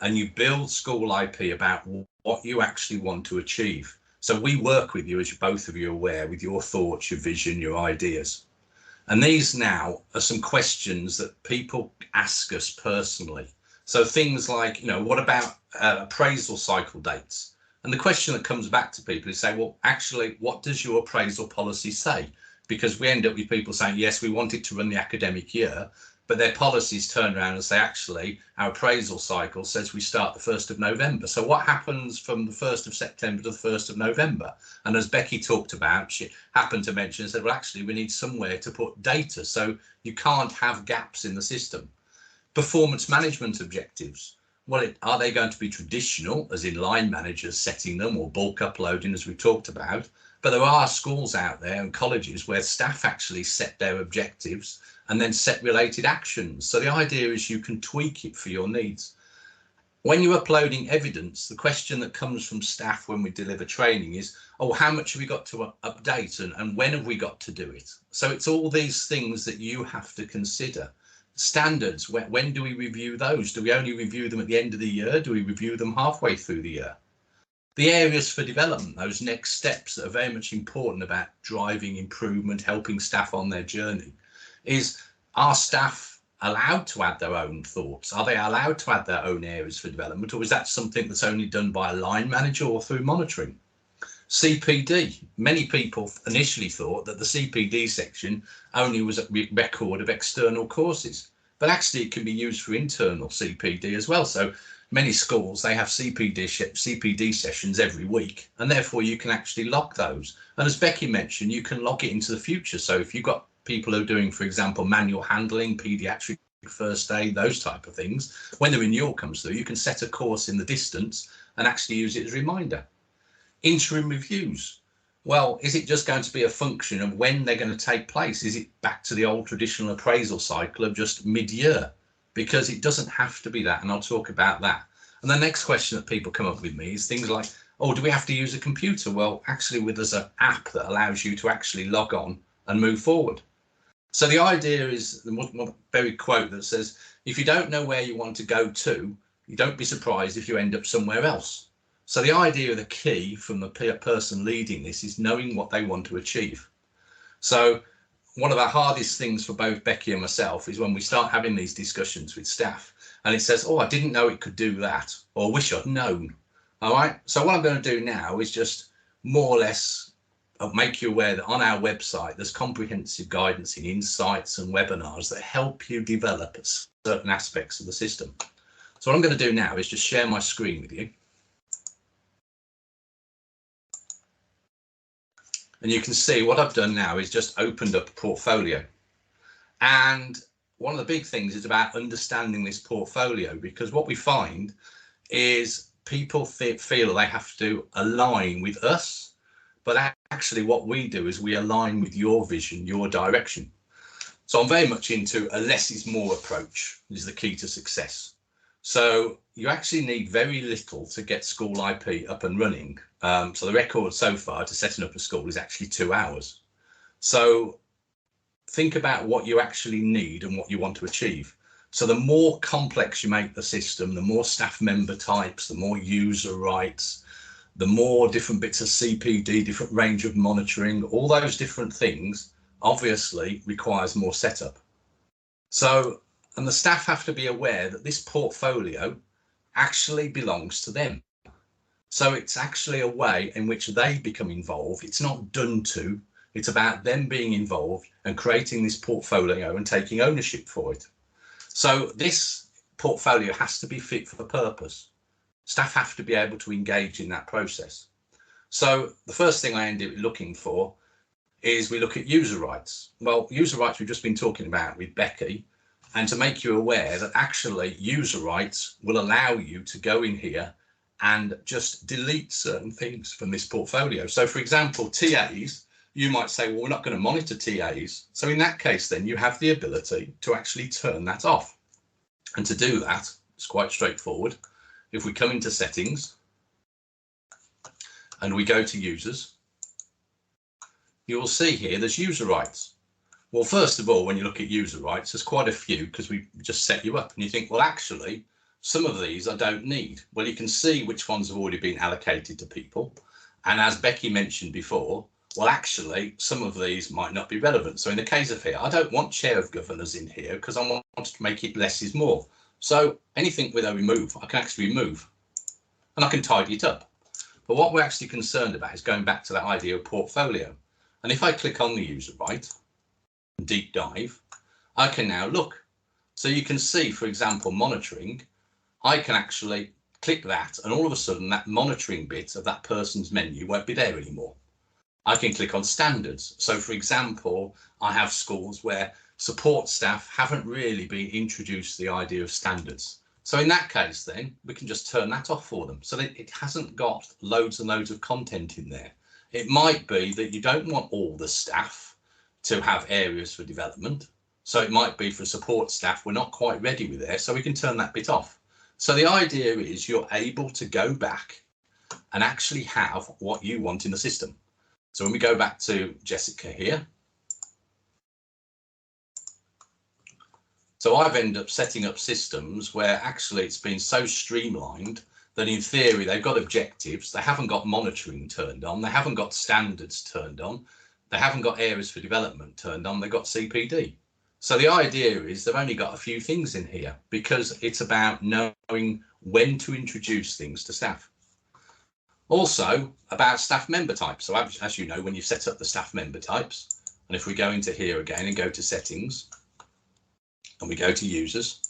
and you build school IP about what you actually want to achieve. So we work with you, as both of you are aware, with your thoughts, your vision, your ideas. And these now are some questions that people ask us personally. So things like, you know, what about appraisal cycle dates? And the question that comes back to people is say, well, actually, what does your appraisal policy say? Because we end up with people saying, yes, we want it to run the academic year, but their policies turn around and say, actually, our appraisal cycle says we start the 1st of November. So what happens from the 1st of September to the 1st of November? And as Becky talked about, she happened to mention, said, well, actually, we need somewhere to put data. So you can't have gaps in the system. Performance management objectives. Well, are they going to be traditional, as in line managers setting them, or bulk uploading, as we talked about? But there are schools out there and colleges where staff actually set their objectives and then set related actions. So the idea is you can tweak it for your needs. When you're uploading evidence, the question that comes from staff when we deliver training is, oh, how much have we got to update and when have we got to do it? So it's all these things that you have to consider. Standards, when do we review those? Do we only review them at the end of the year? Do we review them halfway through the year? The areas for development, those next steps that are very much important about driving improvement, helping staff on their journey, is, are staff allowed to add their own thoughts? Are they allowed to add their own areas for development, or is that something that's only done by a line manager or through monitoring? CPD, many people initially thought that the CPD section only was a record of external courses. but actually it can be used for internal CPD as well. So many schools, they have CPD sessions every week, and therefore you can actually log those. And as Becky mentioned, you can log it into the future. So if you've got people who are doing, for example, manual handling, paediatric first aid, those type of things, when the renewal comes through, you can set a course in the distance and actually use it as a reminder. Interim reviews. Well, is it just going to be a function of when they're going to take place? Is it back to the old traditional appraisal cycle of just mid-year? Because it doesn't have to be that, and I'll talk about that. And the next question that people come up with me is things like, oh, do we have to use a computer? Well, actually, there's an app that allows you to actually log on and move forward. So the idea is one very quote that says, if you don't know where you want to go to, you don't be surprised if you end up somewhere else. So the idea of the key from the person leading this is knowing what they want to achieve. So one of the hardest things for both Becky and myself is when we start having these discussions with staff and it says, oh, I didn't know it could do that, or wish I'd known. All right. So what I'm going to do now is just more or less make you aware that on our website, there's comprehensive guidance in insights and webinars that help you develop certain aspects of the system. So what I'm going to do now is just share my screen with you. And you can see what I've done now is just opened up a portfolio. And one of the big things is about understanding this portfolio, because what we find is people feel they have to align with us, but actually what we do is we align with your vision, your direction. So I'm very much into a less is more approach is the key to success. So you actually need very little to get school IP up and running. So the record so far to setting up a school is actually 2 hours. So think about what you actually need and what you want to achieve. So the more complex you make the system, the more staff member types, the more user rights, the more different bits of CPD, different range of monitoring, all those different things obviously requires more setup. So, and the staff have to be aware that this portfolio actually belongs to them. So it's actually a way in which they become involved. It's not done to, it's about them being involved and creating this portfolio and taking ownership for it. So this portfolio has to be fit for purpose. Staff have to be able to engage in that process. So the first thing I end up looking for is we look at user rights. Well, user rights we've just been talking about with Becky, and to make you aware that actually user rights will allow you to go in here and just delete certain things from this portfolio. So for example, TAs, you might say, well, we're not going to monitor TAs. So in that case, then you have the ability to actually turn that off. And to do that, it's quite straightforward. If we come into settings and we go to users, you will see here there's user rights. Well, first of all, when you look at user rights, there's quite a few because we just set you up and you think, well, actually, some of these I don't need. Well, you can see which ones have already been allocated to people. And as Becky mentioned before, well, actually, some of these might not be relevant. So in the case of here, I don't want chair of governors in here because I want to make it less is more. So anything with a remove, I can actually remove and I can tidy it up. But what we're actually concerned about is going back to that idea of portfolio. And if I click on the user right, deep dive, I can now look. So you can see, for example, monitoring, I can actually click that and all of a sudden that monitoring bit of that person's menu won't be there anymore. I can click on standards. So for example, I have schools where support staff haven't really been introduced to the idea of standards. So in that case, then we can just turn that off for them so that it hasn't got loads and loads of content in there. It might be that you don't want all the staff to have areas for development. So it might be for support staff, we're not quite ready with there, so we can turn that bit off. So the idea is you're able to go back and actually have what you want in the system. So when we go back to Jessica here, so I've ended up setting up systems where actually it's been so streamlined that in theory they've got objectives, they haven't got monitoring turned on, they haven't got standards turned on, they haven't got areas for development turned on, they've got CPD. So the idea is they've only got a few things in here because it's about knowing when to introduce things to staff. Also about staff member types. So as you know, when you set up the staff member types, and if we go into here again and go to settings, and we go to users,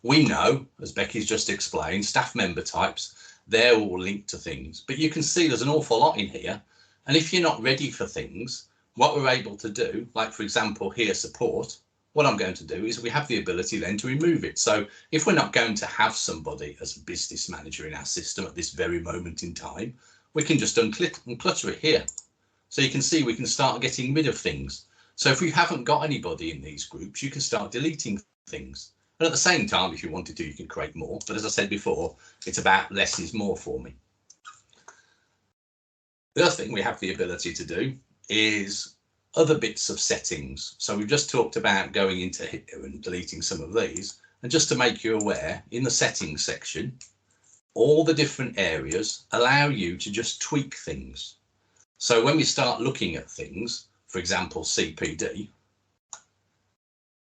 we know, as Becky's just explained, staff member types, they're all linked to things, but you can see there's an awful lot in here. And if you're not ready for things, what we're able to do, like for example here, support, what I'm going to do is we have the ability then to remove it. So if we're not going to have somebody as a business manager in our system at this very moment in time, we can just unclutter it here. So you can see we can start getting rid of things. So if we haven't got anybody in these groups, you can start deleting things. And at the same time, if you wanted to, you can create more. But as I said before, it's about less is more for me. The other thing we have the ability to do is other bits of settings. So we've just talked about going into here and deleting some of these. And just to make you aware, in the settings section, all the different areas allow you to just tweak things. So when we start looking at things, for example, CPD,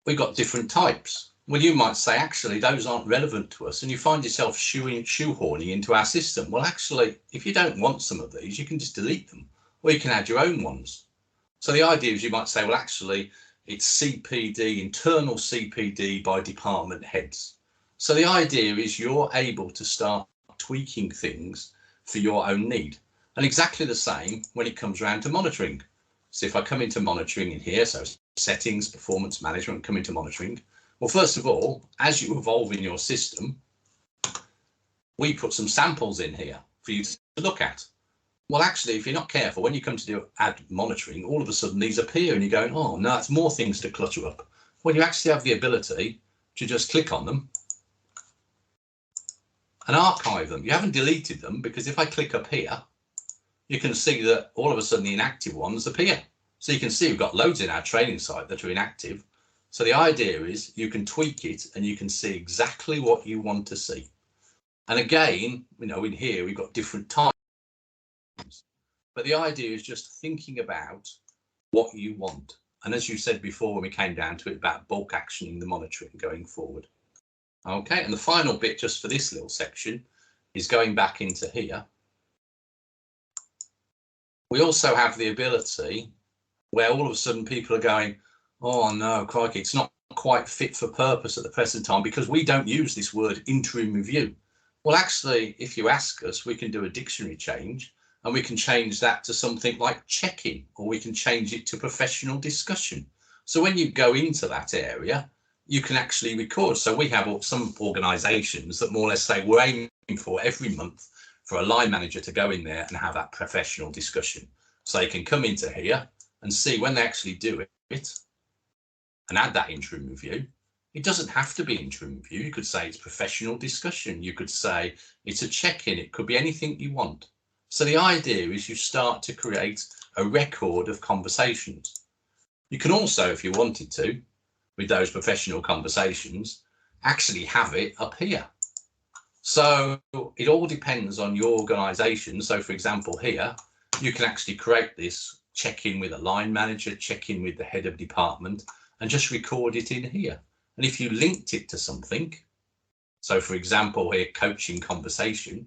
we've got different types. Well, you might say, actually, those aren't relevant to us, and you find yourself shoehorning into our system. Well, actually, if you don't want some of these, you can just delete them, or you can add your own ones. So the idea is you might say, well, actually, it's CPD, internal CPD by department heads. So the idea is you're able to start tweaking things for your own need. And exactly the same when it comes around to monitoring. So if I come into monitoring in here, so settings, performance management, come into monitoring. Well, first of all, as you evolve in your system, we put some samples in here for you to look at. Well, actually, if you're not careful, when you come to do add monitoring, all of a sudden these appear and you're going, oh, no, it's more things to clutter up. Well, you actually have the ability to just click on them and archive them. You haven't deleted them, because if I click up here, you can see that all of a sudden the inactive ones appear. So you can see we've got loads in our training site that are inactive. So the idea is you can tweak it and you can see exactly what you want to see. And again, you know, in here we've got different times. But the idea is just thinking about what you want. And as you said before, when we came down to it, about bulk actioning the monitoring going forward. Okay, and the final bit just for this little section is going back into here. We also have the ability where all of a sudden people are going, oh no, crikey, it's not quite fit for purpose at the present time because we don't use this word interim review. Well, actually, if you ask us, we can do a dictionary change and we can change that to something like check-in, or we can change it to professional discussion. So when you go into that area, you can actually record. So we have some organisations that more or less say we're aiming for every month for a line manager to go in there and have that professional discussion. So they can come into here and see when they actually do it and add that interim review. It doesn't have to be interim review. You could say it's professional discussion. You could say it's a check-in. It could be anything you want. So the idea is you start to create a record of conversations. You can also, if you wanted to, with those professional conversations, actually have it up here. So it all depends on your organisation. So for example, here, you can actually create this check-in with a line manager, check-in with the head of department, and just record it in here. And if you linked it to something, so for example, here, coaching conversation,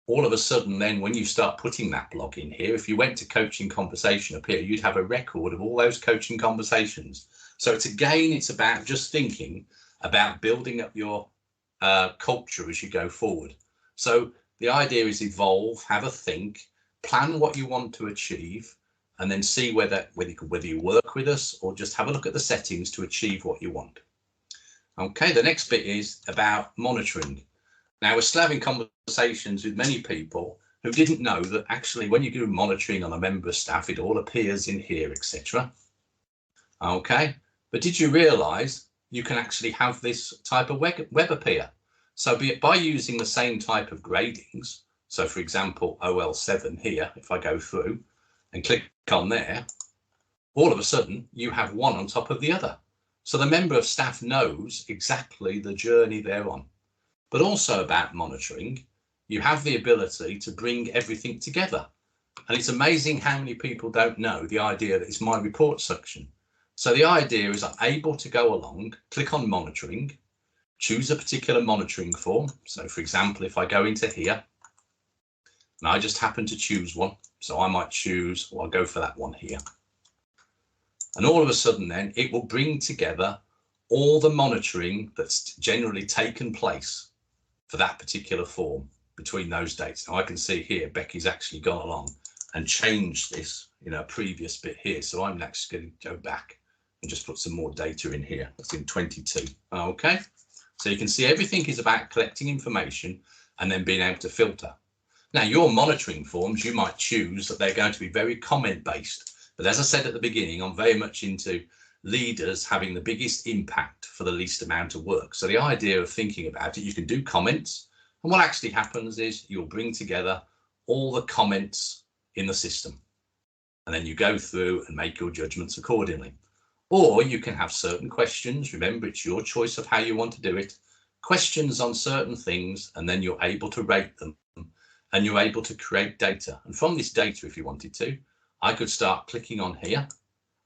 all of a sudden then when you start putting that blog in here, if you went to coaching conversation up here, you'd have a record of all those coaching conversations. So it's about just thinking about building up your culture as you go forward. So the idea is evolve, have a think, plan what you want to achieve, and then see whether you work with us or just have a look at the settings to achieve what you want. Okay, the next bit is about monitoring. Now we're still having conversations with many people who didn't know that actually when you do monitoring on a member of staff, it all appears in here, etc. Okay, but did you realise you can actually have this type of web appear? So by using the same type of gradings, so for example, OL7 here, if I go through and click on there, all of a sudden you have one on top of the other. So the member of staff knows exactly the journey they're on. But also about monitoring, you have the ability to bring everything together. And it's amazing how many people don't know the idea that it's my report section. So the idea is I'm able to go along, click on monitoring, choose a particular monitoring form. So for example, if I go into here, and I just happen to choose one, so I might choose, well, I'll go for that one here. And all of a sudden then it will bring together all the monitoring that's generally taken place for that particular form between those dates. Now I can see here Becky's actually gone along and changed this, previous bit here. So I'm actually going to go back and just put some more data in here. That's in 22. Okay, so you can see everything is about collecting information and then being able to filter. Now your monitoring forms, you might choose that they're going to be very comment based, but as I said at the beginning, I'm very much into leaders having the biggest impact for the least amount of work. So the idea of thinking about it, you can do comments, and what actually happens is you'll bring together all the comments in the system, and then you go through and make your judgments accordingly. Or you can have certain questions. Remember, it's your choice of how you want to do it. Questions on certain things, and then you're able to rate them, and you're able to create data. And from this data, if you wanted to, I could start clicking on here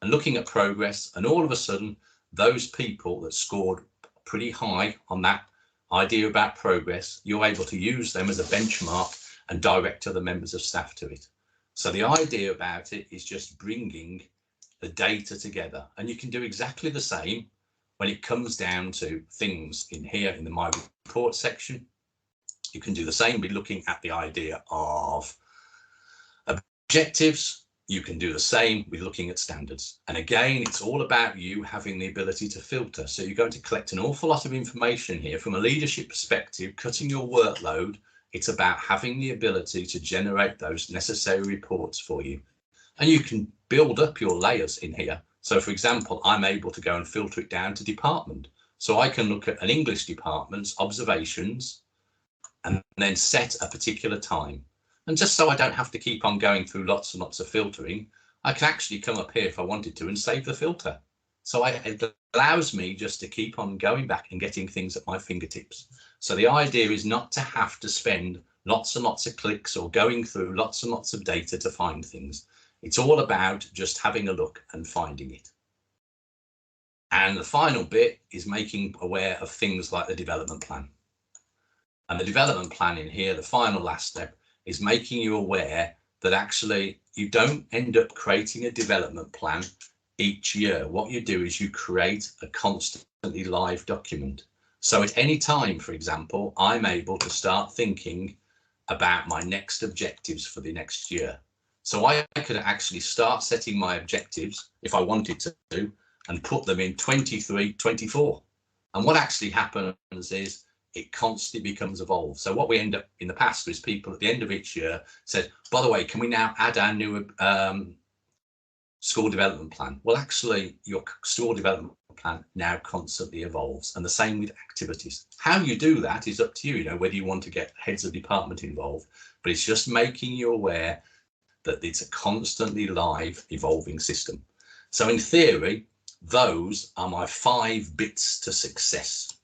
and looking at progress, and all of a sudden, those people that scored pretty high on that idea about progress, you're able to use them as a benchmark and direct other members of staff to it. So the idea about it is just bringing the data together, and you can do exactly the same when it comes down to things in here in the My Report section. You can do the same with looking at the idea of objectives. You can do the same with looking at standards. And again, it's all about you having the ability to filter. So you're going to collect an awful lot of information here from a leadership perspective, cutting your workload. It's about having the ability to generate those necessary reports for you. And you can build up your layers in here. So for example, I'm able to go and filter it down to department. So I can look at an English department's observations and then set a particular time. And just so I don't have to keep on going through lots and lots of filtering, I can actually come up here if I wanted to and save the filter. So it allows me just to keep on going back and getting things at my fingertips. So the idea is not to have to spend lots and lots of clicks or going through lots and lots of data to find things. It's all about just having a look and finding it. And the final bit is making aware of things like the development plan. And the development plan in here, the final last step, is making you aware that actually you don't end up creating a development plan each year. What you do is you create a constantly live document. So at any time, for example, I'm able to start thinking about my next objectives for the next year. So I could actually start setting my objectives if I wanted to and put them in 23, 24. And what actually happens is it constantly becomes evolved. So what we end up in the past is people at the end of each year said, by the way, can we now add our new school development plan? Well, actually, your school development plan now constantly evolves, and the same with activities. How you do that is up to you, whether you want to get heads of department involved, but it's just making you aware that it's a constantly live evolving system. So in theory, those are my 5 bits to success.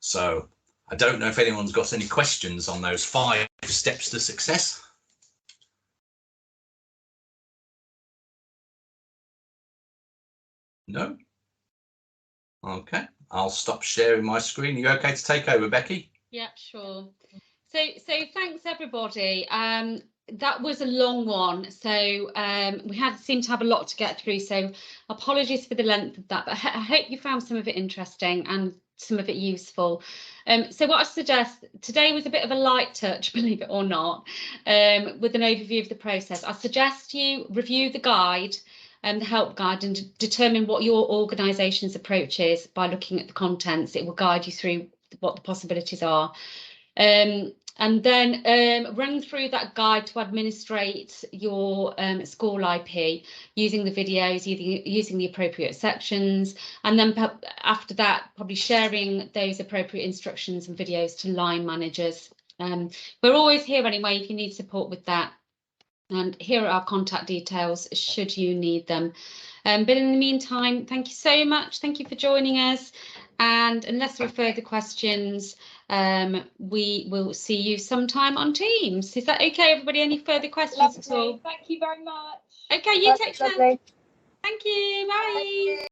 So I don't know if anyone's got any questions on those 5 steps to success. No? Okay, I'll stop sharing my screen. Are you okay to take over, Becky? Yeah, sure. So thanks everybody. That was a long one, so we seem to have a lot to get through, so apologies for the length of that, but I hope you found some of it interesting and some of it useful. So what I suggest today was a bit of a light touch, believe it or not, with an overview of the process. I suggest you review the guide and the help guide and determine what your organisation's approach is by looking at the contents. It will guide you through what the possibilities are. And then run through that guide to administrate your school IP using the videos, using the appropriate sections, and then after that, probably sharing those appropriate instructions and videos to line managers. We're always here anyway if you need support with that. And here are our contact details should you need them. But in the meantime, thank you so much. Thank you for joining us. And unless there are further questions, we will see you sometime on Teams. Is that okay, everybody? Any further questions at all? Thank you very much. Okay, you take care. Lovely. Thank you. Bye. Thank you.